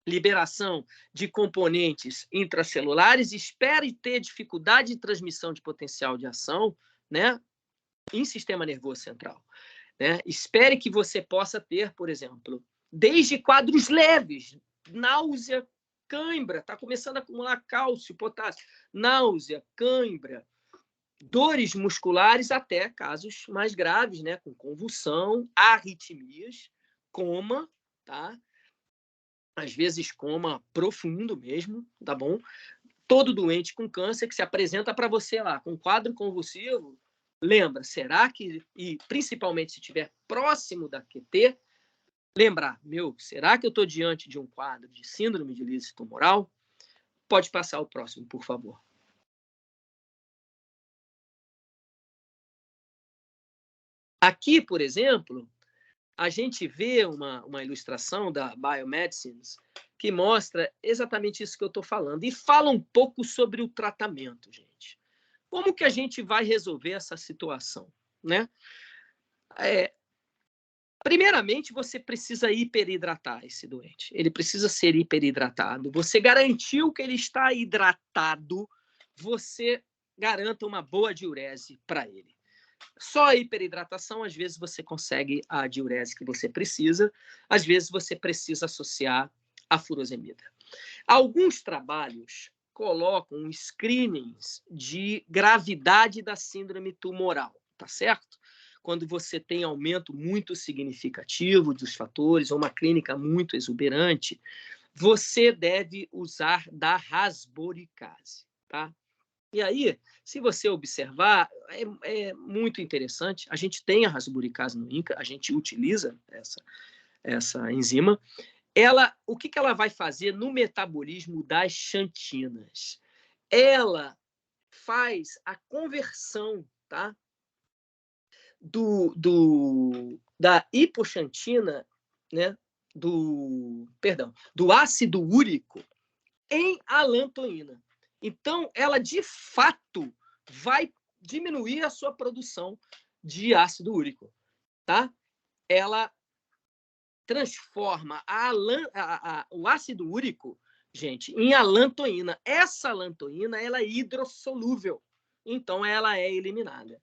liberação de componentes intracelulares, espere ter dificuldade de transmissão de potencial de ação, né? Em sistema nervoso central. Né? Espere que você possa ter, por exemplo, desde quadros leves, náusea, cãibra, está começando a acumular cálcio, potássio, náusea, cãibra, dores musculares, até casos mais graves, né, com convulsão, arritmias, coma, tá? Às vezes coma profundo mesmo, tá bom? Todo doente com câncer que se apresenta para você lá com quadro convulsivo, lembra, será que, e principalmente se estiver próximo da QT, lembrar, será que eu estou diante de um quadro de síndrome de lise tumoral? Pode passar o próximo, por favor. Aqui, por exemplo, a gente vê uma ilustração da Biomedicines que mostra exatamente isso que eu estou falando e fala um pouco sobre o tratamento, gente. Como que a gente vai resolver essa situação, né? Primeiramente, você precisa hiperidratar esse doente. Ele precisa ser hiperidratado. Você garantiu que ele está hidratado, você garanta uma boa diurese para ele. Só a hiperidratação, às vezes você consegue a diurese que você precisa, às vezes você precisa associar a furosemida. Alguns trabalhos colocam screenings de gravidade da síndrome tumoral, tá certo? Quando você tem aumento muito significativo dos fatores ou uma clínica muito exuberante, você deve usar da rasboricase, tá? E aí, se você observar, é muito interessante. A gente tem a rasburicase no INCA, a gente utiliza essa enzima. O que ela vai fazer no metabolismo das xantinas? Ela faz a conversão, tá? Da hipoxantina, né? do ácido úrico em alantoína. Então, ela, de fato, vai diminuir a sua produção de ácido úrico, tá? Ela transforma o ácido úrico, gente, em alantoína. Essa alantoína, ela é hidrossolúvel, então ela é eliminada.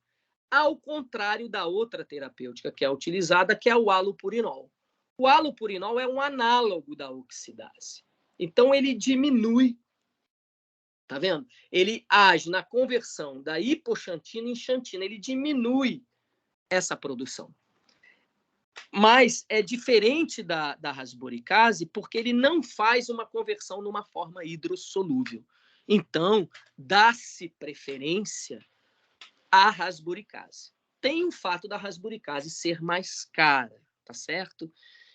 Ao contrário da outra terapêutica que é utilizada, que é o halopurinol. O halopurinol é um análogo da oxidase. Então, ele diminui. Tá vendo? Ele age na conversão da hipoxantina em xantina. Ele diminui essa produção. Mas é diferente da rasburicase porque ele não faz uma conversão numa forma hidrossolúvel. Então, dá-se preferência à rasburicase. Tem o fato da rasburicase ser mais cara, tá certo?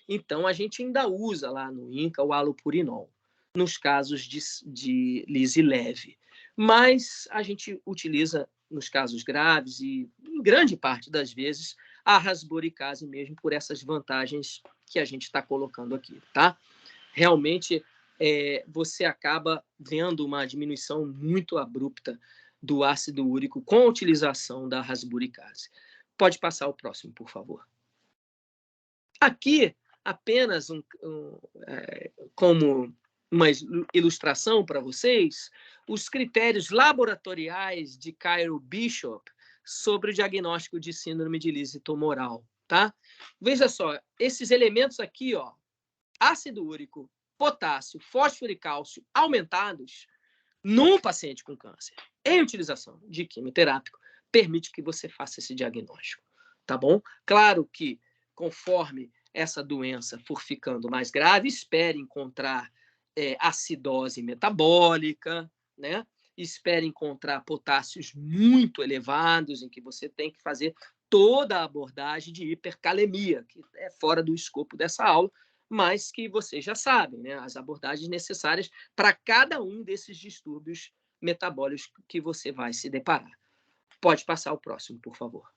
Então, a gente ainda usa lá no INCA o halopurinol, nos casos de lise leve. Mas a gente utiliza nos casos graves e, em grande parte das vezes, a rasburicase mesmo por essas vantagens que a gente está colocando aqui, tá? Realmente, você acaba vendo uma diminuição muito abrupta do ácido úrico com a utilização da rasburicase. Pode passar o próximo, por favor. Aqui, apenas como uma ilustração para vocês, os critérios laboratoriais de Cairo Bishop sobre o diagnóstico de síndrome de lise tumoral, tá? Veja só, esses elementos aqui, ó, ácido úrico, potássio, fósforo e cálcio aumentados num paciente com câncer, em utilização de quimioterápico, permite que você faça esse diagnóstico, tá bom? Claro que, conforme essa doença for ficando mais grave, espere encontrar acidose metabólica, né? Espere encontrar potássios muito elevados, em que você tem que fazer toda a abordagem de hipercalemia, que é fora do escopo dessa aula, mas que vocês já sabem, né? As abordagens necessárias para cada um desses distúrbios metabólicos que você vai se deparar. Pode passar o próximo, por favor.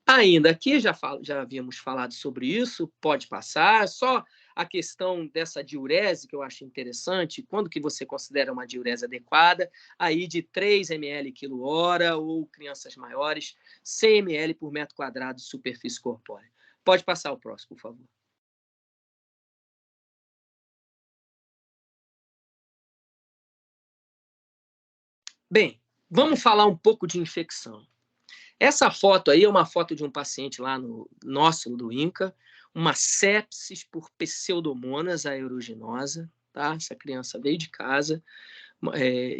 Ainda aqui, já havíamos falado sobre isso, pode passar, só a questão dessa diurese, que eu acho interessante, quando que você considera uma diurese adequada, aí de 3 ml quilo-hora, ou crianças maiores, 100 ml por metro quadrado de superfície corpórea. Pode passar o próximo, por favor. Bem, vamos falar um pouco de infecção. Essa foto aí é uma foto de um paciente lá no nosso, do INCA, uma sepsis por Pseudomonas aeruginosa, tá? Essa criança veio de casa,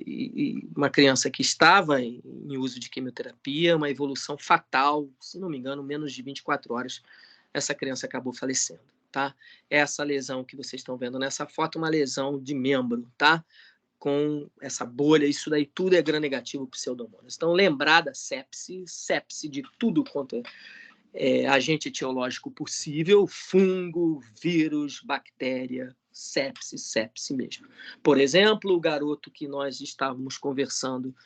e uma criança que estava em uso de quimioterapia, uma evolução fatal, se não me engano, menos de 24 horas, essa criança acabou falecendo, tá? Essa lesão que vocês estão vendo nessa foto, uma lesão de membro, tá? Com essa bolha, isso daí tudo é gram-negativo Pseudomonas. Então, lembrar da sepse de tudo quanto é agente etiológico possível, fungo, vírus, bactéria, sepse mesmo. Por exemplo, o garoto que nós estávamos conversando,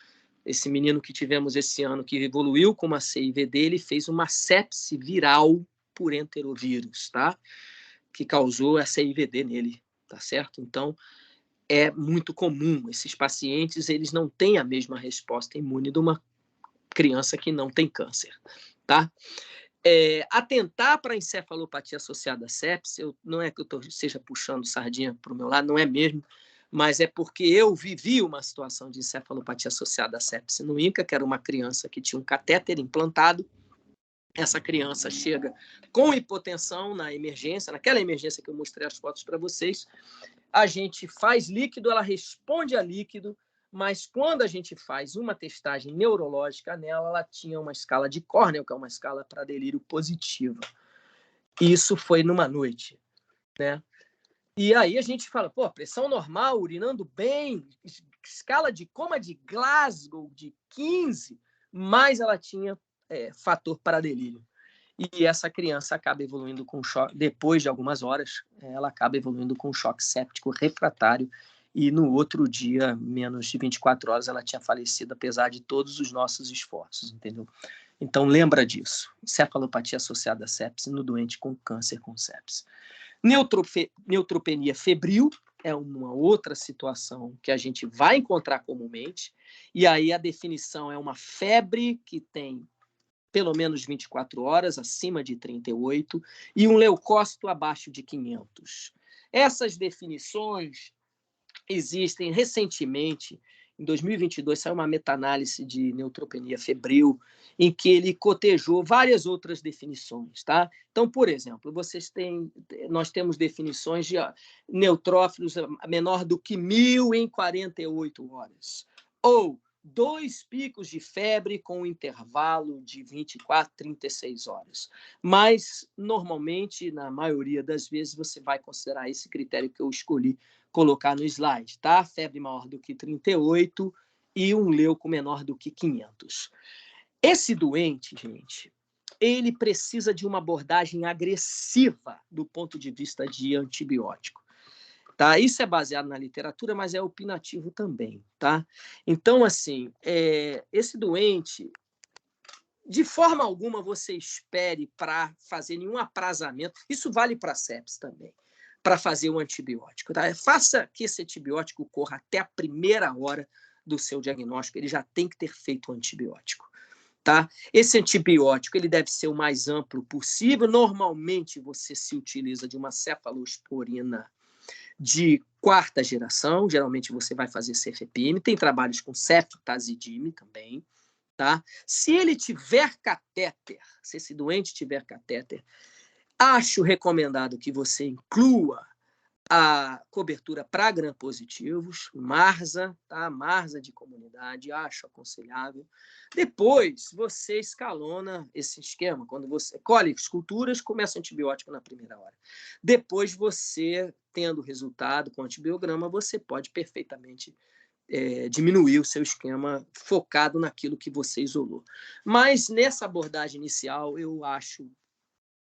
esse menino que tivemos esse ano, que evoluiu com uma CIVD, ele fez uma sepse viral por enterovírus, tá? Que causou a CIVD nele, tá certo? Então, é muito comum. Esses pacientes, eles não têm a mesma resposta imune de uma criança que não tem câncer, tá? Atentar para a encefalopatia associada à sepse, não é que eu esteja puxando sardinha para o meu lado, não é mesmo, mas é porque eu vivi uma situação de encefalopatia associada à sepse no INCA, que era uma criança que tinha um catéter implantado. Essa criança chega com hipotensão na emergência, naquela emergência que eu mostrei as fotos para vocês. A gente faz líquido, ela responde a líquido, mas quando a gente faz uma testagem neurológica nela, ela tinha uma escala de Cornell, que é uma escala para delírio positiva. Isso foi numa noite, né? E aí a gente fala, pô, pressão normal, urinando bem, escala de coma de Glasgow de 15, mas ela tinha fator para delírio. E essa criança acaba evoluindo com choque, depois de algumas horas, ela acaba evoluindo com choque séptico refratário, e no outro dia, menos de 24 horas, ela tinha falecido, apesar de todos os nossos esforços, entendeu? Então, lembra disso. Encefalopatia associada à sepse no doente com câncer com sepse. Neutropenia febril é uma outra situação que a gente vai encontrar comumente, e aí a definição é uma febre que tem pelo menos 24 horas, acima de 38, e um leucócito abaixo de 500. Essas definições existem recentemente. Em 2022, saiu uma meta-análise de neutropenia febril, em que ele cotejou várias outras definições, tá? Então, por exemplo, nós temos definições de neutrófilos menor do que 1.000 em 48 horas, ou 2 picos de febre com um intervalo de 24, 36 horas. Mas, normalmente, na maioria das vezes, você vai considerar esse critério que eu escolhi colocar no slide, tá? Febre maior do que 38 e um leuco menor do que 500. Esse doente, gente, ele precisa de uma abordagem agressiva do ponto de vista de antibiótico. Tá? Isso é baseado na literatura, mas é opinativo também, tá? Então, assim, esse doente, de forma alguma você espere para fazer nenhum aprazamento, isso vale para a sepse também, para fazer o antibiótico, tá? Faça que esse antibiótico corra até a primeira hora do seu diagnóstico, ele já tem que ter feito o antibiótico, tá? Esse antibiótico, ele deve ser o mais amplo possível, normalmente você se utiliza de uma cefalosporina de 4ª geração, geralmente você vai fazer cefepime, tem trabalhos com ceftazidime também, tá? Se ele tiver catéter, se esse doente tiver catéter, acho recomendado que você inclua a cobertura para gram-positivos, Marsa, tá? Marsa de comunidade, acho aconselhável. Depois, você escalona esse esquema. Quando você colhe esculturas, começa o antibiótico na primeira hora. Depois, você, tendo resultado com antibiograma, você pode perfeitamente diminuir o seu esquema focado naquilo que você isolou. Mas, nessa abordagem inicial, eu acho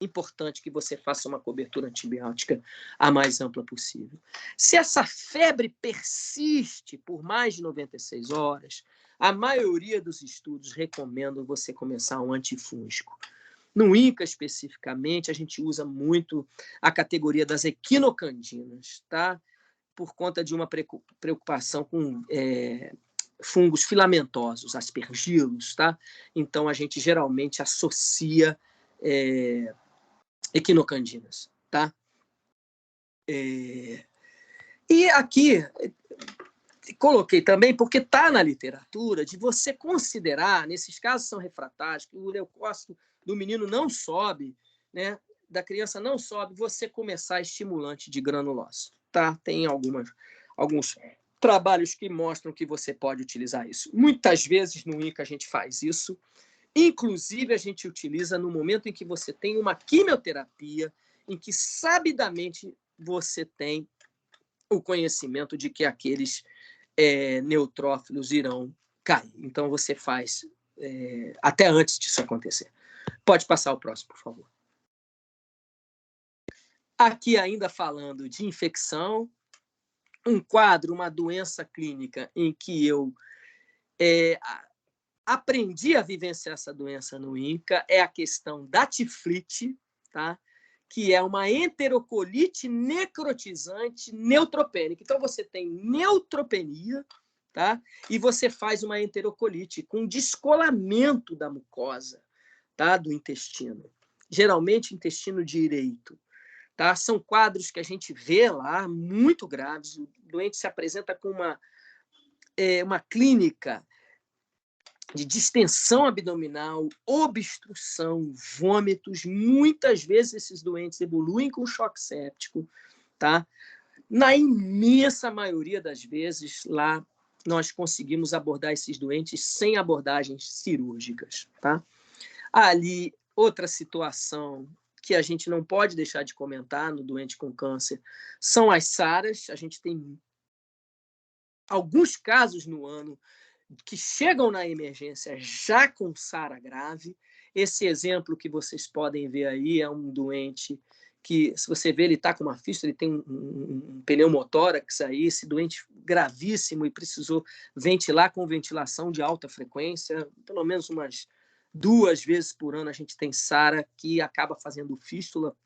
importante que você faça uma cobertura antibiótica a mais ampla possível. Se essa febre persiste por mais de 96 horas, a maioria dos estudos recomendam você começar um antifúngico. No INCA, especificamente, a gente usa muito a categoria das equinocandinas, tá? Por conta de uma preocupação com fungos filamentosos, aspergilos, tá? Então, a gente geralmente associa equinocandinas, tá? E aqui coloquei também, porque está na literatura, de você considerar, nesses casos são refratários, que o leucócito do menino não sobe, né? da criança não sobe, você começar estimulante de granulose, tá? Tem alguns trabalhos que mostram que você pode utilizar isso. Muitas vezes no INCA a gente faz isso. Inclusive, a gente utiliza no momento em que você tem uma quimioterapia, em que sabidamente você tem o conhecimento de que aqueles neutrófilos irão cair. Então, você faz até antes disso acontecer. Pode passar o próximo, por favor. Aqui, ainda falando de infecção, um quadro, uma doença clínica em que eu aprendi a vivenciar essa doença no INCA é a questão da tiflite, tá? Que é uma enterocolite necrotizante neutropênica. Então, você tem neutropenia, tá? E você faz uma enterocolite com descolamento da mucosa, tá? Do intestino. Geralmente, intestino direito. Tá? São quadros que a gente vê lá, muito graves. O doente se apresenta com uma clínica de distensão abdominal, obstrução, vômitos. Muitas vezes esses doentes evoluem com choque séptico, tá? Na imensa maioria das vezes, lá nós conseguimos abordar esses doentes sem abordagens cirúrgicas, tá? Ali, outra situação que a gente não pode deixar de comentar no doente com câncer são as SARAs. A gente tem alguns casos no ano que chegam na emergência já com SARA grave. Esse exemplo que vocês podem ver aí é um doente que, se você ver, ele está com uma fístula, ele tem um pneumotórax aí, esse doente gravíssimo e precisou ventilar com ventilação de alta frequência, pelo menos umas 2 vezes por ano a gente tem SARA que acaba fazendo fístula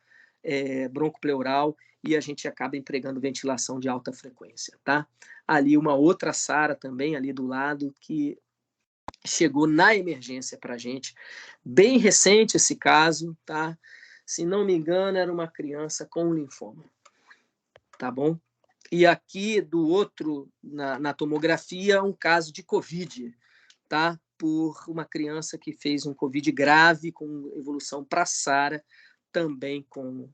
broncopleural e a gente acaba empregando ventilação de alta frequência, tá? Ali uma outra SARA também ali do lado que chegou na emergência para a gente, bem recente esse caso, tá? Se não me engano, era uma criança com linfoma, tá bom? E aqui do outro, na tomografia, um caso de COVID, tá? Por uma criança que fez um COVID grave com evolução para SARA, também com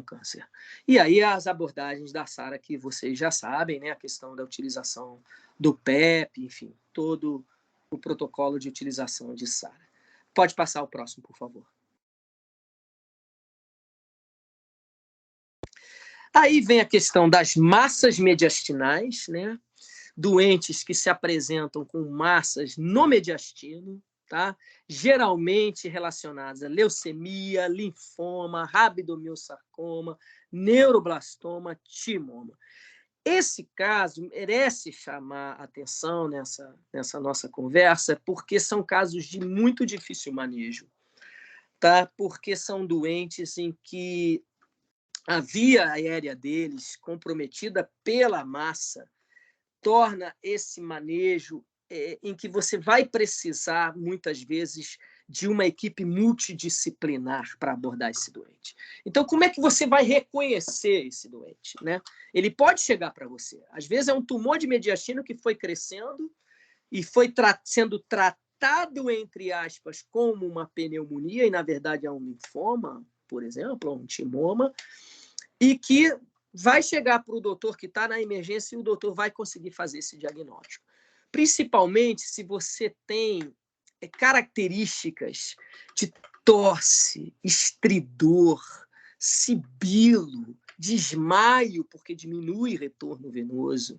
câncer. E aí as abordagens da SARA que vocês já sabem, né? A questão da utilização do PEP, enfim, todo o protocolo de utilização de SARA. Pode passar o próximo, por favor. Aí vem a questão das massas mediastinais, né? Doentes que se apresentam com massas no mediastino, tá? Geralmente relacionadas a leucemia, linfoma, rabdomiossarcoma, neuroblastoma, timoma. Esse caso merece chamar a atenção nessa nossa conversa, porque são casos de muito difícil manejo, tá? Porque são doentes em que a via aérea deles, comprometida pela massa, torna esse manejo em que você vai precisar, muitas vezes, de uma equipe multidisciplinar para abordar esse doente. Então, como é que você vai reconhecer esse doente, né? Ele pode chegar para você. Às vezes é um tumor de mediastino que foi crescendo e foi sendo tratado, entre aspas, como uma pneumonia, e, na verdade, é um linfoma, por exemplo, um timoma, e que vai chegar para o doutor que está na emergência e o doutor vai conseguir fazer esse diagnóstico. Principalmente se você tem características de tosse, estridor, sibilo, desmaio, porque diminui retorno venoso,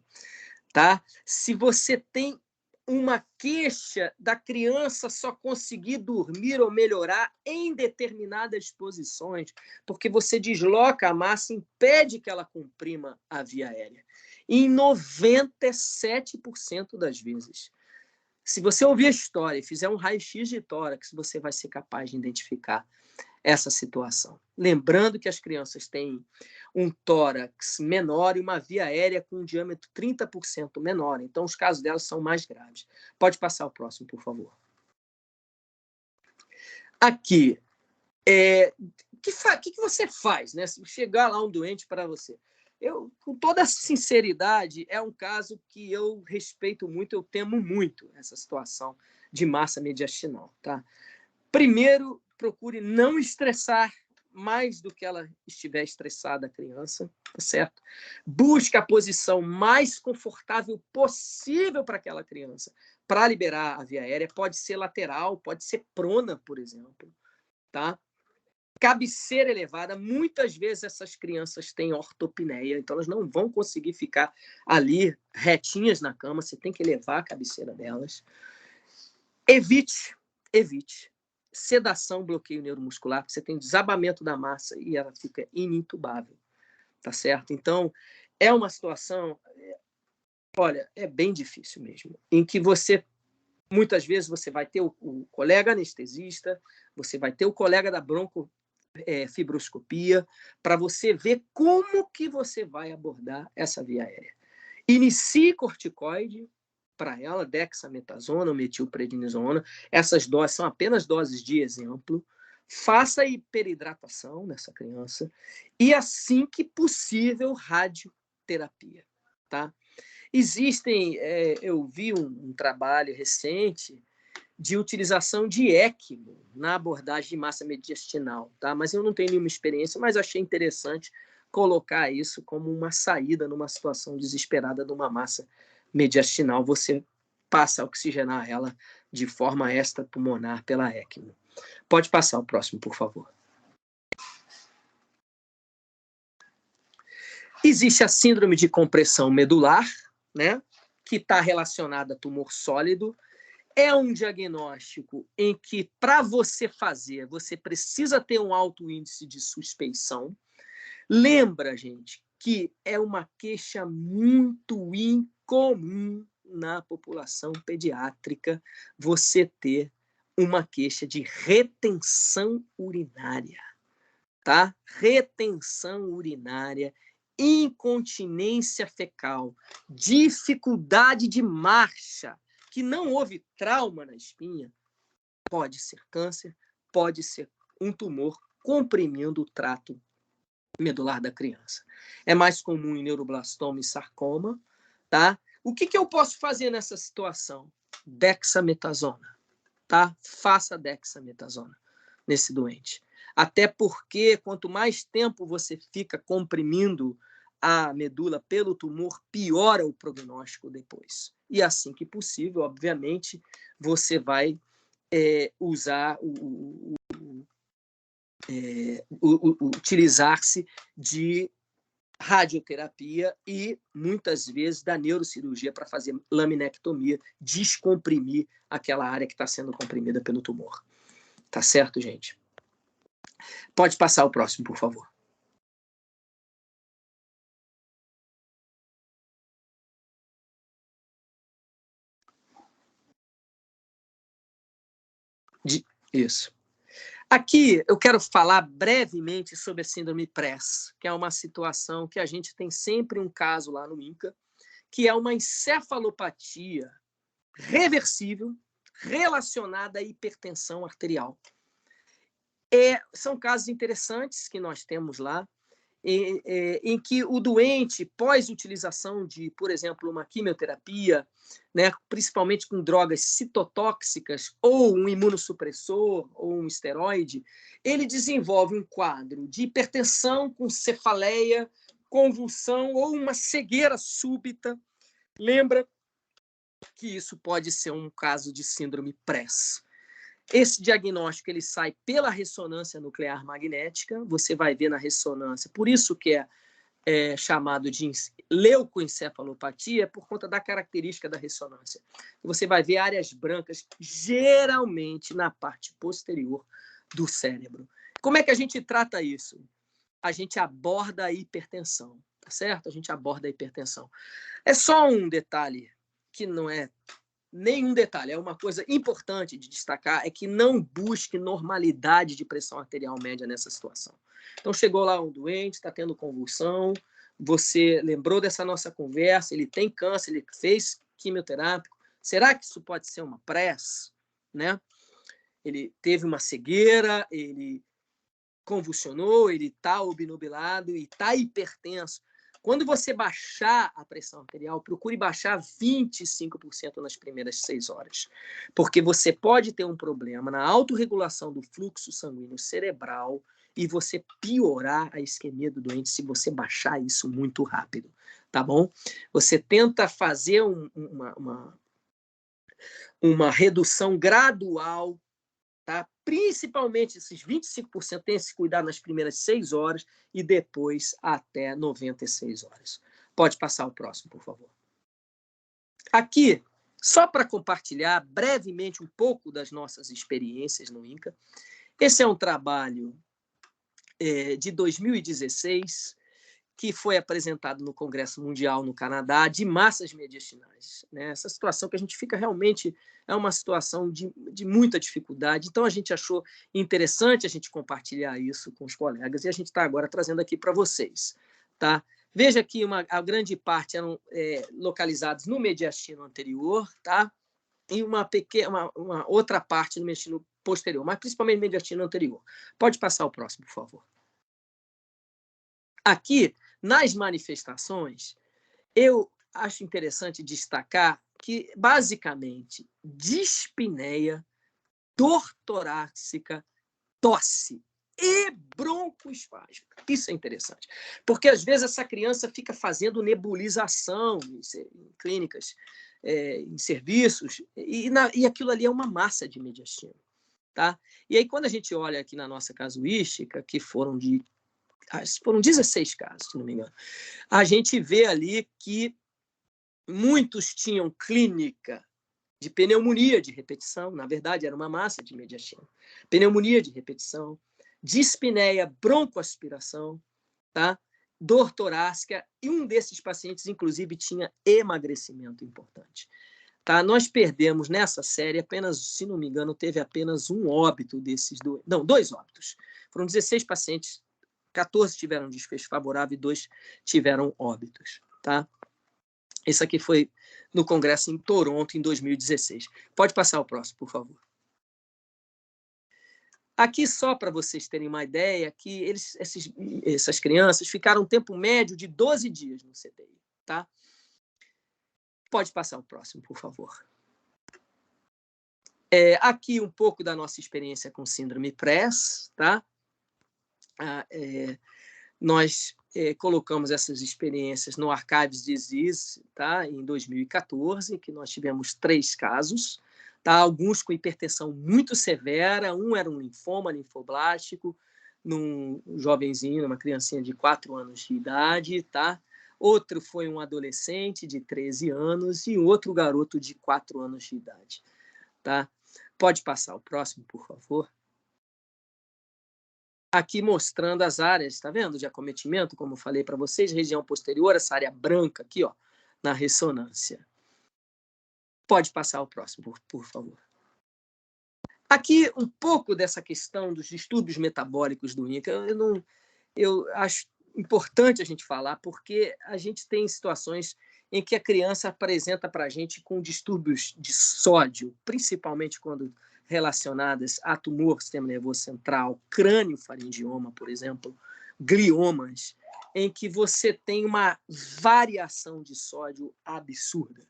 tá? Se você tem uma queixa da criança só conseguir dormir ou melhorar em determinadas posições, porque você desloca a massa e impede que ela comprima a via aérea. Em 97% das vezes. Se você ouvir a história e fizer um raio-x de tórax, você vai ser capaz de identificar essa situação. Lembrando que as crianças têm um tórax menor e uma via aérea com um diâmetro 30% menor. Então, os casos delas são mais graves. Pode passar o próximo, por favor. Aqui, o que você faz, né? Se chegar lá um doente para você. Eu, com toda sinceridade, é um caso que eu respeito muito, eu temo muito essa situação de massa mediastinal, tá? Primeiro, procure não estressar mais do que ela estiver estressada, a criança, tá certo? Busque a posição mais confortável possível para aquela criança, para liberar a via aérea. Pode ser lateral, pode ser prona, por exemplo, tá? Cabeceira elevada, muitas vezes essas crianças têm ortopneia, então elas não vão conseguir ficar ali retinhas na cama, você tem que elevar a cabeceira delas. Evite sedação, bloqueio neuromuscular, porque você tem desabamento da massa e ela fica inintubável, tá certo? Então, é uma situação, olha, é bem difícil mesmo, em que você, muitas vezes, você vai ter o colega anestesista, você vai ter o colega da broncofibroscopia, para você ver como que você vai abordar essa via aérea. Inicie corticoide para ela, dexametasona ou metilprednisona. Essas doses são apenas doses de exemplo. Faça hiperidratação nessa criança e, assim que possível, radioterapia, tá? Existem, eu vi um trabalho recente de utilização de ECMO na abordagem de massa mediastinal, tá? Mas eu não tenho nenhuma experiência, mas achei interessante colocar isso como uma saída numa situação desesperada de uma massa mediastinal. Você passa a oxigenar ela de forma extrapulmonar pela ECMO. Pode passar o próximo, por favor. Existe a síndrome de compressão medular, né? Que está relacionada a tumor sólido. É um diagnóstico em que, para você fazer, você precisa ter um alto índice de suspeição. Lembra, gente, que é uma queixa muito incomum na população pediátrica você ter uma queixa de retenção urinária, tá? Retenção urinária, incontinência fecal, dificuldade de marcha, que não houve trauma na espinha, pode ser câncer, pode ser um tumor comprimindo o trato medular da criança. É mais comum em neuroblastoma e sarcoma, tá? O que eu posso fazer nessa situação? Dexametasona, tá? Faça dexametasona nesse doente. Até porque quanto mais tempo você fica comprimindo a medula pelo tumor, piora o prognóstico depois. E assim que possível, obviamente, você vai usar utilizar-se de radioterapia e, muitas vezes, da neurocirurgia para fazer laminectomia, descomprimir aquela área que está sendo comprimida pelo tumor. Tá certo, gente? Pode passar o próximo, por favor. Isso. Aqui eu quero falar brevemente sobre a síndrome PRES, que é uma situação que a gente tem sempre um caso lá no INCA, que é uma encefalopatia reversível relacionada à hipertensão arterial. São casos interessantes que nós temos lá, em que o doente, pós-utilização de, por exemplo, uma quimioterapia, né, principalmente com drogas citotóxicas, ou um imunossupressor, ou um esteroide, ele desenvolve um quadro de hipertensão com cefaleia, convulsão ou uma cegueira súbita. Lembra que isso pode ser um caso de síndrome PRES. Esse diagnóstico ele sai pela ressonância nuclear magnética, você vai ver na ressonância, por isso que é chamado de leucoencefalopatia, por conta da característica da ressonância. Você vai ver áreas brancas, geralmente na parte posterior do cérebro. Como é que a gente trata isso? A gente aborda a hipertensão, tá certo? A gente aborda a hipertensão. É só um detalhe que não é nenhum detalhe, é uma coisa importante de destacar, é que não busque normalidade de pressão arterial média nessa situação. Então, chegou lá um doente, está tendo convulsão, você lembrou dessa nossa conversa, ele tem câncer, ele fez quimioterápico, será que isso pode ser uma PRES? Né? Ele teve uma cegueira, ele convulsionou, ele está obnubilado e está hipertenso. Quando você baixar a pressão arterial, procure baixar 25% nas primeiras 6 horas, porque você pode ter um problema na autorregulação do fluxo sanguíneo cerebral e você piorar a isquemia do doente se você baixar isso muito rápido, tá bom? Você tenta fazer uma redução gradual, tá? Principalmente esses 25%, tem esse cuidado nas primeiras 6 horas e depois até 96 horas. Pode passar o próximo, por favor. Aqui, só para compartilhar brevemente um pouco das nossas experiências no INCA, esse é um trabalho de 2016, que foi apresentado no Congresso Mundial no Canadá, de massas mediastinais. Né? Essa situação que a gente fica realmente é uma situação de muita dificuldade. Então, a gente achou interessante a gente compartilhar isso com os colegas e a gente está agora trazendo aqui para vocês. Tá? Veja que a grande parte eram localizados no mediastino anterior, tá? E uma outra parte no mediastino posterior, mas principalmente no mediastino anterior. Pode passar o próximo, por favor. Aqui, nas manifestações, eu acho interessante destacar que, basicamente, dispneia, dor torácica, tosse e broncoespasmo. Isso é interessante, porque, às vezes, essa criança fica fazendo nebulização em clínicas, em serviços, e aquilo ali é uma massa de mediastino. Tá? E aí, quando a gente olha aqui na nossa casuística, que foram 16 casos, se não me engano, a gente vê ali que muitos tinham clínica de pneumonia de repetição, na verdade era uma massa de mediastino, pneumonia de repetição, dispneia, broncoaspiração, tá? Dor torácica, e um desses pacientes, inclusive, tinha emagrecimento importante. Tá? Nós perdemos nessa série apenas, se não me engano, teve apenas um óbito desses dois. Não, 2 óbitos. Foram 16 pacientes, 14 tiveram desfecho favorável e 2 tiveram óbitos. Tá? Isso aqui foi no Congresso em Toronto, em 2016. Pode passar o próximo, por favor. Aqui, só para vocês terem uma ideia, que essas crianças ficaram um tempo médio de 12 dias no CTI. Tá? Pode passar o próximo, por favor. Aqui um pouco da nossa experiência com síndrome PRES. Tá? Nós colocamos essas experiências no Archives Disease, tá? Em 2014, que nós tivemos 3 casos, tá? Alguns com hipertensão muito severa, um era um linfoma linfoblástico, num jovenzinho, uma criancinha de 4 anos de idade, tá? Outro foi um adolescente de 13 anos e outro garoto de 4 anos de idade. Tá? Pode passar o próximo, por favor. Aqui mostrando as áreas, está vendo, de acometimento, como eu falei para vocês, região posterior, essa área branca aqui, ó, na ressonância. Pode passar o próximo, por favor. Aqui um pouco dessa questão dos distúrbios metabólicos do INCA. Eu acho importante a gente falar, porque a gente tem situações em que a criança apresenta para a gente com distúrbios de sódio, principalmente quando relacionadas a tumor do sistema nervoso central, crâniofaringioma, por exemplo, gliomas, em que você tem uma variação de sódio absurda.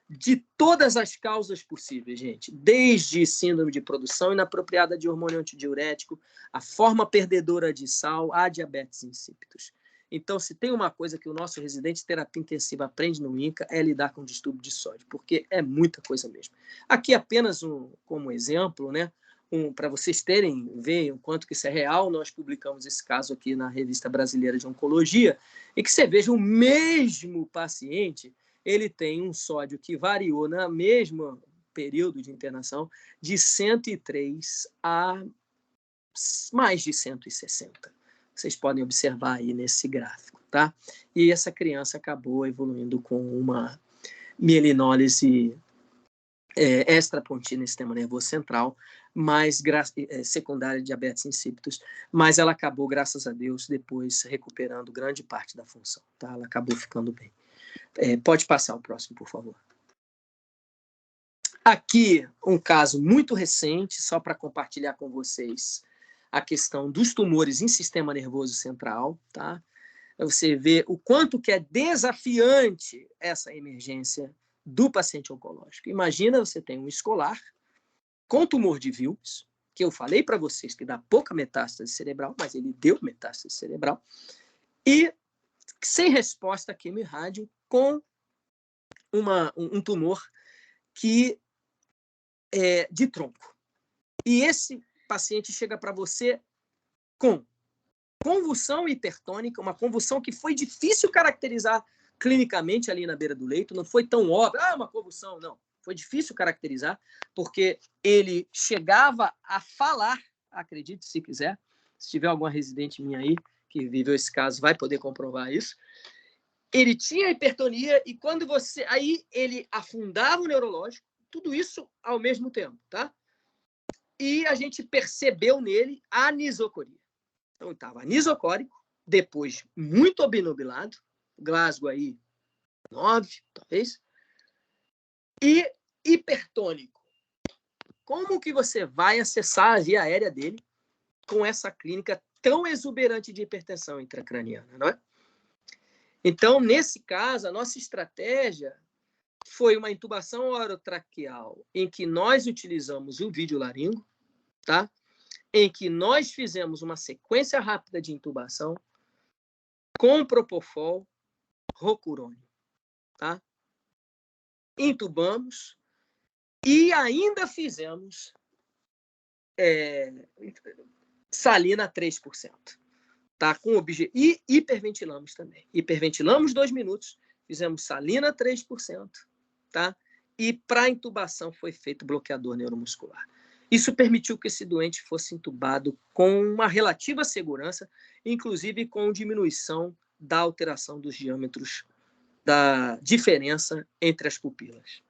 De todas as causas possíveis, gente, desde síndrome de produção inapropriada de hormônio antidiurético, a forma perdedora de sal, a diabetes insípidos. Então, se tem uma coisa que o nosso residente de terapia intensiva aprende no INCA, é lidar com distúrbio de sódio, porque é muita coisa mesmo. Aqui apenas como exemplo, né, para vocês ver o quanto que isso é real, nós publicamos esse caso aqui na Revista Brasileira de Oncologia, e que você veja o mesmo paciente, ele tem um sódio que variou no mesmo período de internação de 103 a mais de 160. Vocês podem observar aí nesse gráfico, tá? E essa criança acabou evoluindo com uma mielinólise extrapontina no sistema nervoso central, mas secundária de diabetes insípidos, mas ela acabou, graças a Deus, depois recuperando grande parte da função, tá? Ela acabou ficando bem. Pode passar o próximo, por favor. Aqui, um caso muito recente, só para compartilhar com vocês a questão dos tumores em sistema nervoso central, tá? Você vê o quanto que é desafiante essa emergência do paciente oncológico. Imagina, você tem um escolar com tumor de Wilks, que eu falei para vocês que dá pouca metástase cerebral, mas ele deu metástase cerebral, e sem resposta quimio e rádio com um tumor de tronco. E esse paciente chega para você com convulsão hipertônica, uma convulsão que foi difícil caracterizar clinicamente ali na beira do leito, não foi tão óbvio, uma convulsão, não. Foi difícil caracterizar, porque ele chegava a falar, acredite se quiser, se tiver alguma residente minha aí que viveu esse caso, vai poder comprovar isso. Ele tinha hipertonia e quando aí ele afundava o neurológico, tudo isso ao mesmo tempo, tá? E a gente percebeu nele a anisocoria. Então, ele estava anisocórico, depois muito obnubilado, Glasgow aí 9, talvez, e hipertônico. Como que você vai acessar a via aérea dele com essa clínica tão exuberante de hipertensão intracraniana, não é? Então, nesse caso, a nossa estratégia foi uma intubação orotraqueal em que nós utilizamos o videolaringo, tá? Em que nós fizemos uma sequência rápida de intubação com propofol, rocurônio, tá? Intubamos e ainda fizemos salina 3%, tá? E hiperventilamos também. Hiperventilamos 2 minutos, fizemos salina 3%, tá? E para intubação foi feito bloqueador neuromuscular. Isso permitiu que esse doente fosse intubado com uma relativa segurança, inclusive com diminuição da alteração dos diâmetros, da diferença entre as pupilas.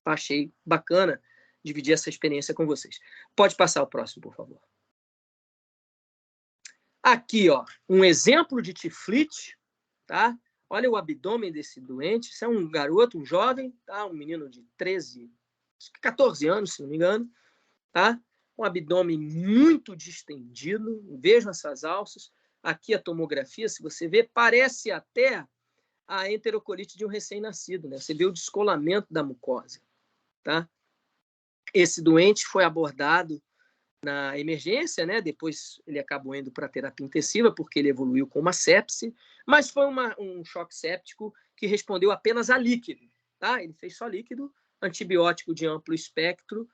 Achei bacana dividir essa experiência com vocês. Pode passar o próximo, por favor. Aqui, ó, um exemplo de tiflite, tá? Olha o abdômen desse doente. Isso é um garoto, um jovem, tá? Um menino de 14 anos, se não me engano, tá? Um abdômen muito distendido. Vejam essas alças. Aqui a tomografia, se você ver, parece até a enterocolite de um recém-nascido, né? Você vê o descolamento da mucosa, tá? Esse doente foi abordado na emergência, né? Depois ele acabou indo para terapia intensiva porque ele evoluiu com uma sepse, mas foi um choque séptico que respondeu apenas a líquido, tá? Ele fez só líquido, antibiótico de amplo espectro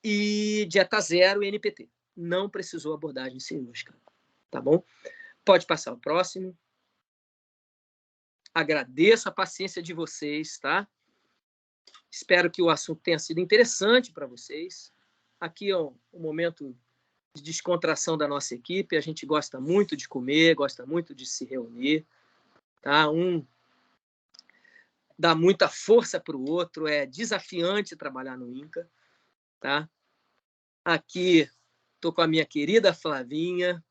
e dieta zero e NPT. Não precisou abordagem cirúrgica, tá bom? Pode passar o próximo. Agradeço a paciência de vocês, tá? Espero que o assunto tenha sido interessante para vocês. Aqui é um momento de descontração da nossa equipe. A gente gosta muito de comer, gosta muito de se reunir, tá? Um dá muita força para o outro, é desafiante trabalhar no INCA, tá? Aqui estou com a minha querida Flavinha,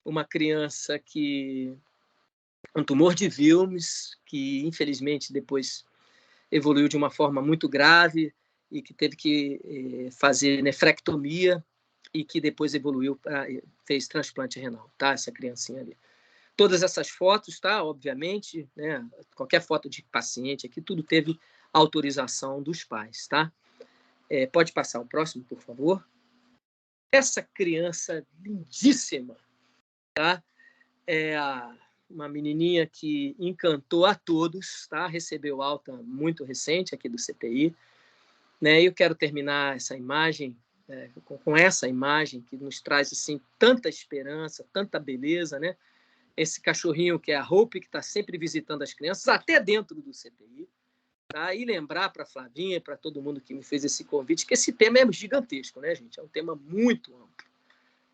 uma criança um tumor de Wilms, que infelizmente depois evoluiu de uma forma muito grave e que teve que fazer nefrectomia e que depois evoluiu, fez transplante renal, tá? Essa criancinha ali. Todas essas fotos, tá? Obviamente, né? Qualquer foto de paciente aqui, tudo teve autorização dos pais, tá? Pode passar o próximo, por favor. Essa criança lindíssima, tá? Uma menininha que encantou a todos, tá? Recebeu alta muito recente aqui do CTI, né? Eu quero terminar essa imagem com essa imagem que nos traz assim tanta esperança, tanta beleza, né? Esse cachorrinho que é a Hope, que está sempre visitando as crianças, até dentro do CTI, tá? E lembrar para a Flavinha, para todo mundo que me fez esse convite, que esse tema é gigantesco, né, gente? É um tema muito amplo.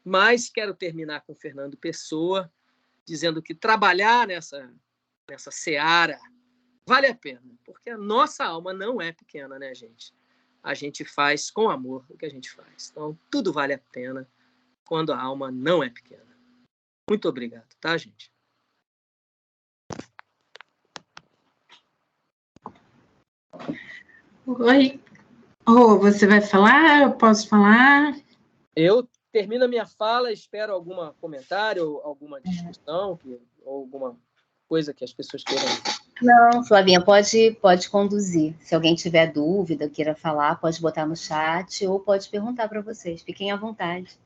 Mas quero terminar com o Fernando Pessoa, dizendo que trabalhar nessa seara vale a pena, porque a nossa alma não é pequena, né, gente? A gente faz com amor o que a gente faz. Então, tudo vale a pena quando a alma não é pequena. Muito obrigado, tá, gente? Oi. Você vai falar? Eu posso falar? Eu termino a minha fala, espero algum comentário, alguma discussão, ou alguma coisa que as pessoas queiram Não, Flavinha, pode conduzir. Se alguém tiver dúvida, queira falar, pode botar no chat ou pode perguntar para vocês. Fiquem à vontade.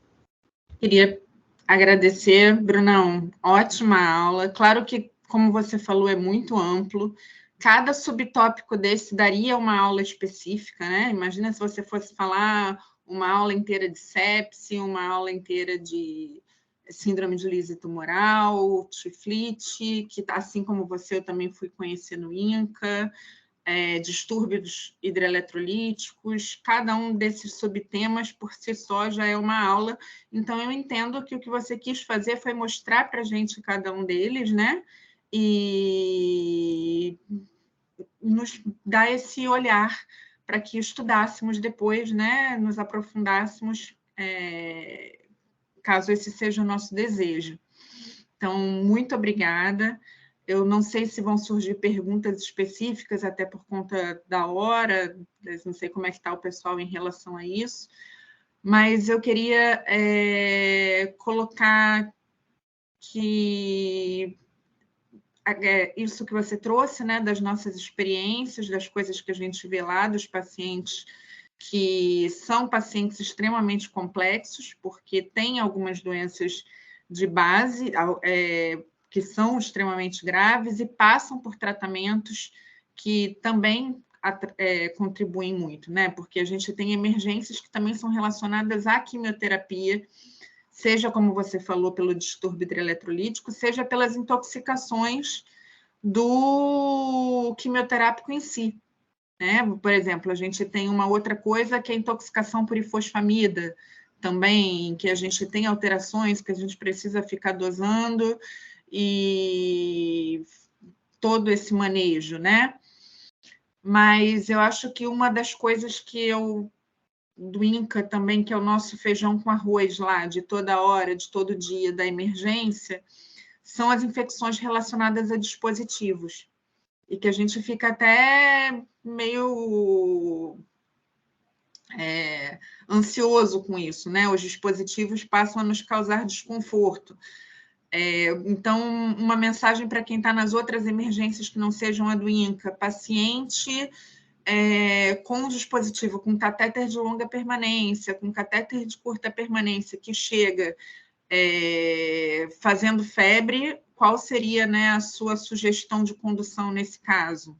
Queria agradecer, Brunão, ótima aula. Claro que, como você falou, é muito amplo. Cada subtópico desse daria uma aula específica, né? Imagina se você fosse falar uma aula inteira de sepse, uma aula inteira de síndrome de lise tumoral, tiflite, que assim como você, eu também fui conhecer no INCA, distúrbios hidroeletrolíticos, cada um desses subtemas por si só já é uma aula. Então, eu entendo que o que você quis fazer foi mostrar para a gente cada um deles, né? E nos dar esse olhar para que estudássemos depois, né? Nos aprofundássemos, caso esse seja o nosso desejo. Então, muito obrigada. Eu não sei se vão surgir perguntas específicas, até por conta da hora, não sei como é que está o pessoal em relação a isso, mas eu queria colocar que isso que você trouxe, né, das nossas experiências, das coisas que a gente vê lá, dos pacientes que são pacientes extremamente complexos, porque têm algumas doenças de base, que são extremamente graves e passam por tratamentos que também contribuem muito, né? Porque a gente tem emergências que também são relacionadas à quimioterapia, seja, como você falou, pelo distúrbio hidroeletrolítico, seja pelas intoxicações do quimioterápico em si. Né? Por exemplo, a gente tem uma outra coisa que é a intoxicação por ifosfamida, também, que a gente tem alterações que a gente precisa ficar dosando e todo esse manejo, né? Mas eu acho que uma das coisas que eu do INCA também, que é o nosso feijão com arroz lá, de toda hora, de todo dia, da emergência, são as infecções relacionadas a dispositivos. E que a gente fica até meio ansioso com isso, né? Os dispositivos passam a nos causar desconforto. Então, uma mensagem para quem está nas outras emergências que não sejam a do INCA: paciente com dispositivo, com catéter de longa permanência, com catéter de curta permanência, que chega fazendo febre, qual seria, né, a sua sugestão de condução nesse caso?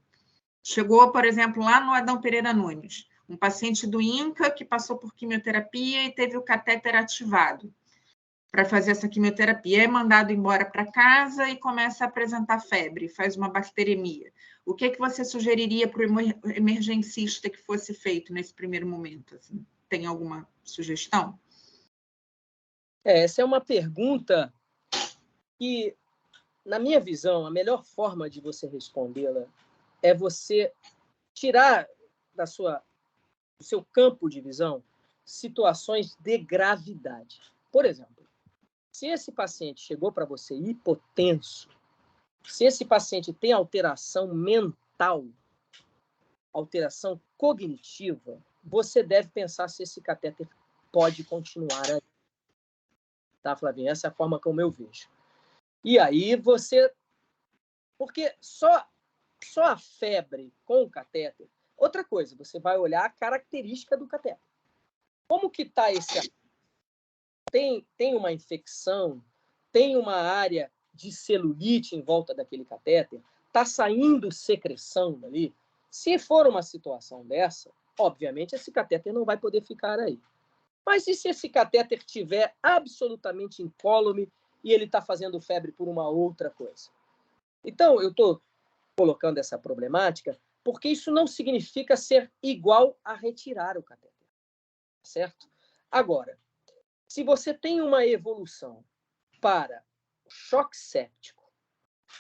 Chegou, por exemplo, lá no Adão Pereira Nunes, um paciente do INCA que passou por quimioterapia e teve o catéter ativado para fazer essa quimioterapia. É mandado embora para casa e começa a apresentar febre, faz uma bacteremia. O que você sugeriria para o emergencista que fosse feito nesse primeiro momento? Assim, tem alguma sugestão? Essa é uma pergunta que, na minha visão, a melhor forma de você respondê-la é você tirar do seu campo de visão situações de gravidade. Por exemplo, se esse paciente chegou para você hipotenso, se esse paciente tem alteração mental, alteração cognitiva, você deve pensar se esse catéter pode continuar aí. Tá, Flavinha? Essa é a forma como eu vejo. E aí você... Porque só a febre com o catéter... Outra coisa, você vai olhar a característica do catéter. Como que está esse... Tem uma infecção, tem uma área de celulite em volta daquele catéter, está saindo secreção dali. Se for uma situação dessa, obviamente esse catéter não vai poder ficar aí. Mas e se esse catéter estiver absolutamente incólume e ele está fazendo febre por uma outra coisa? Então, eu estou colocando essa problemática porque isso não significa ser igual a retirar o catéter, certo? Agora, se você tem uma evolução para choque séptico,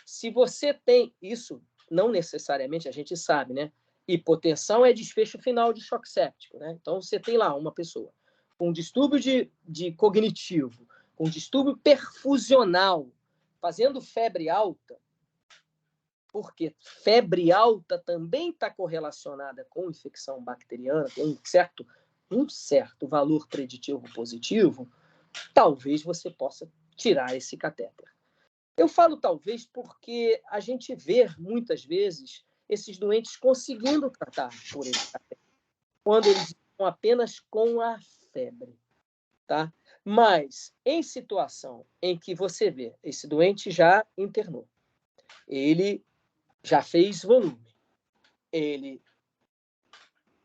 se você tem isso, não necessariamente a gente sabe, né? Hipotensão é desfecho final de choque séptico, né? Então você tem lá uma pessoa com distúrbio de cognitivo, com distúrbio perfusional, fazendo febre alta, porque febre alta também está correlacionada com infecção bacteriana, tem um certo valor preditivo positivo, talvez você possa tirar esse catéter. Eu falo talvez porque a gente vê, muitas vezes, esses doentes conseguindo tratar por esse catéter, quando eles estão apenas com a febre. Tá? Mas, em situação em que você vê, esse doente já internou, ele já fez volume, ele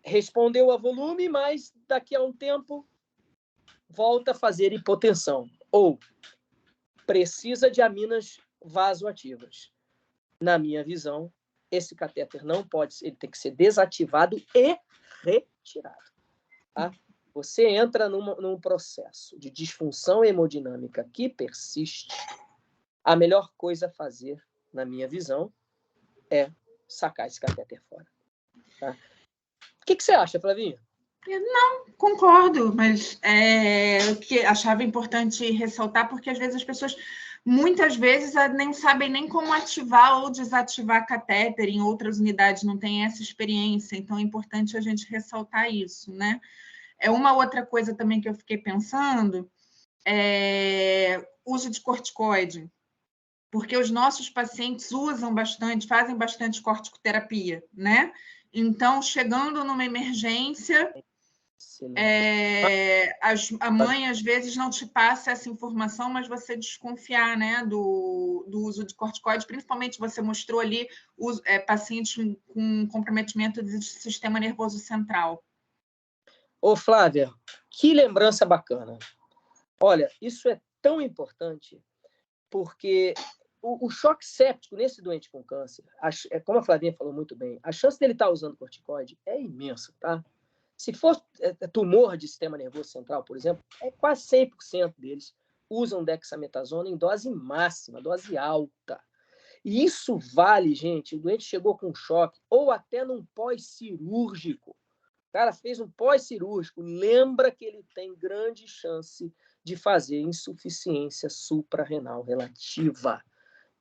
respondeu a volume, mas daqui a um tempo volta a fazer hipotensão, ou precisa de aminas vasoativas. Na minha visão, esse catéter não pode, ele tem que ser desativado e retirado. Tá? Você entra num processo de disfunção hemodinâmica que persiste, a melhor coisa a fazer, na minha visão, é sacar esse catéter fora. Tá? O que você acha, Flavinha? Não, concordo, mas o que achava importante ressaltar, porque às vezes as pessoas, muitas vezes, nem sabem nem como ativar ou desativar catéter, em outras unidades não tem essa experiência, então é importante a gente ressaltar isso, né? Uma outra coisa também que eu fiquei pensando é uso de corticoide, porque os nossos pacientes usam bastante, fazem bastante corticoterapia, né? Então, chegando numa emergência, a mãe às vezes não te passa essa informação, mas você desconfiar, né, do uso de corticoide, principalmente você mostrou ali pacientes com comprometimento do sistema nervoso central. Ô, Flávia, que lembrança bacana. Olha, isso é tão importante, porque o choque séptico nesse doente com câncer, como a Flavinha falou muito bem, a chance dele estar usando corticoide é imensa, tá? Se for tumor de sistema nervoso central, por exemplo, quase 100% deles usam dexametasona em dose máxima, dose alta. E isso vale, gente, o doente chegou com choque, ou até num pós-cirúrgico. O cara fez um pós-cirúrgico, lembra que ele tem grande chance de fazer insuficiência suprarrenal relativa.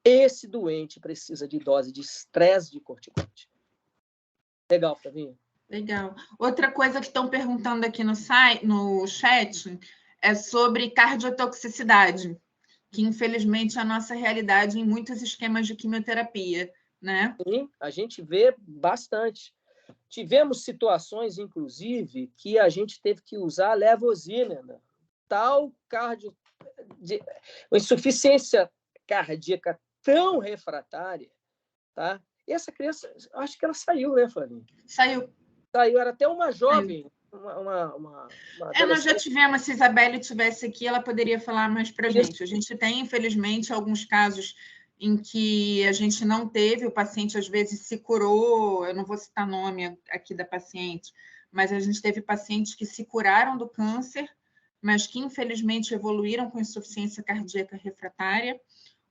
Esse doente precisa de dose de estresse de corticoide. Legal, Flavinha? Legal. Outra coisa que estão perguntando aqui no chat é sobre cardiotoxicidade, que infelizmente é a nossa realidade em muitos esquemas de quimioterapia, né? Sim, a gente vê bastante. Tivemos situações, inclusive, que a gente teve que usar levosimendan, tal insuficiência cardíaca tão refratária, tá? E essa criança, acho que ela saiu, né, Flavinha? Saiu, era até uma jovem, nós já tivemos, se a Isabelle estivesse aqui, ela poderia falar mais para a gente. A gente tem, infelizmente, alguns casos em que a gente não teve, o paciente às vezes se curou, eu não vou citar nome aqui da paciente, mas a gente teve pacientes que se curaram do câncer, mas que infelizmente evoluíram com insuficiência cardíaca refratária.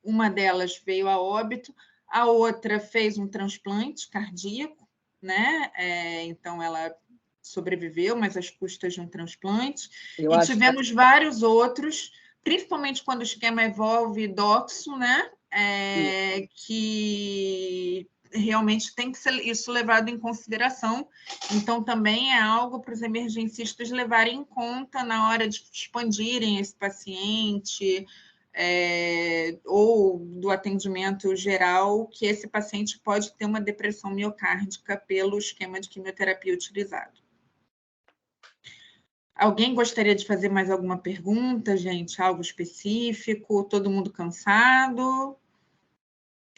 Uma delas veio a óbito, a outra fez um transplante cardíaco, né? Então ela sobreviveu, mas às custas de um transplante. E tivemos vários outros, principalmente quando o esquema envolve doxo, né? Que realmente tem que ser isso levado em consideração. Então, também é algo para os emergencistas levarem em conta na hora de expandirem esse paciente, ou do atendimento geral, que esse paciente pode ter uma depressão miocárdica pelo esquema de quimioterapia utilizado. Alguém gostaria de fazer mais alguma pergunta, gente? Algo específico? Todo mundo cansado?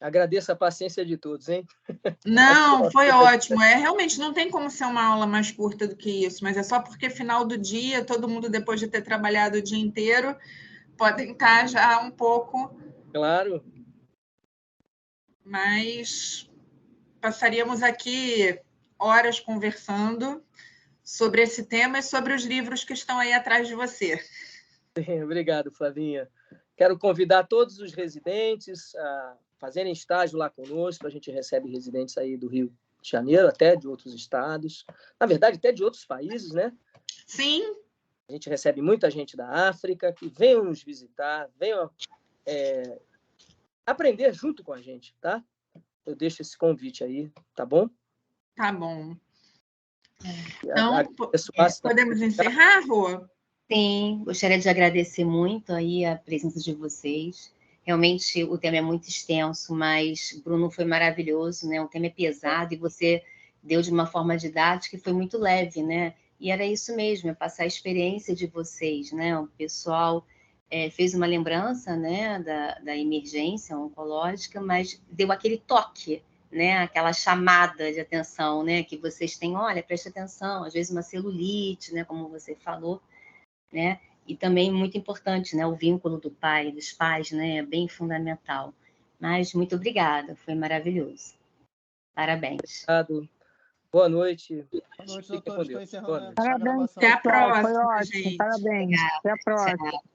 Agradeço a paciência de todos, hein? Não, foi ótimo. Realmente não tem como ser uma aula mais curta do que isso, mas é só porque final do dia, todo mundo, depois de ter trabalhado o dia inteiro, podem estar já um pouco... Claro. Mas passaríamos aqui horas conversando sobre esse tema e sobre os livros que estão aí atrás de você. Obrigado, Flavinha. Quero convidar todos os residentes a fazerem estágio lá conosco. A gente recebe residentes aí do Rio de Janeiro, até de outros estados. Na verdade, até de outros países, né? Sim. A gente recebe muita gente da África que venham nos visitar, venham aprender junto com a gente, tá? Eu deixo esse convite aí, tá bom? Tá bom. Então, podemos encerrar, Rô? Sim, gostaria de agradecer muito aí a presença de vocês. Realmente o tema é muito extenso, mas Bruno foi maravilhoso, né? O tema é pesado e você deu de uma forma didática e foi muito leve, né? E era isso mesmo, é passar a experiência de vocês, né? O pessoal fez uma lembrança, né, da emergência oncológica, mas deu aquele toque, né? Aquela chamada de atenção, né? Que vocês têm, olha, preste atenção, às vezes uma celulite, né? Como você falou, né? E também muito importante, né? O vínculo do pai, dos pais, né? É bem fundamental. Mas muito obrigada, foi maravilhoso. Parabéns. Obrigado. Boa noite. Boa noite, doutor. Estou encerrando Parabéns, a gravação. até a Pessoal, foi próxima, ótimo. gente. Parabéns. Até a próxima. Tchau.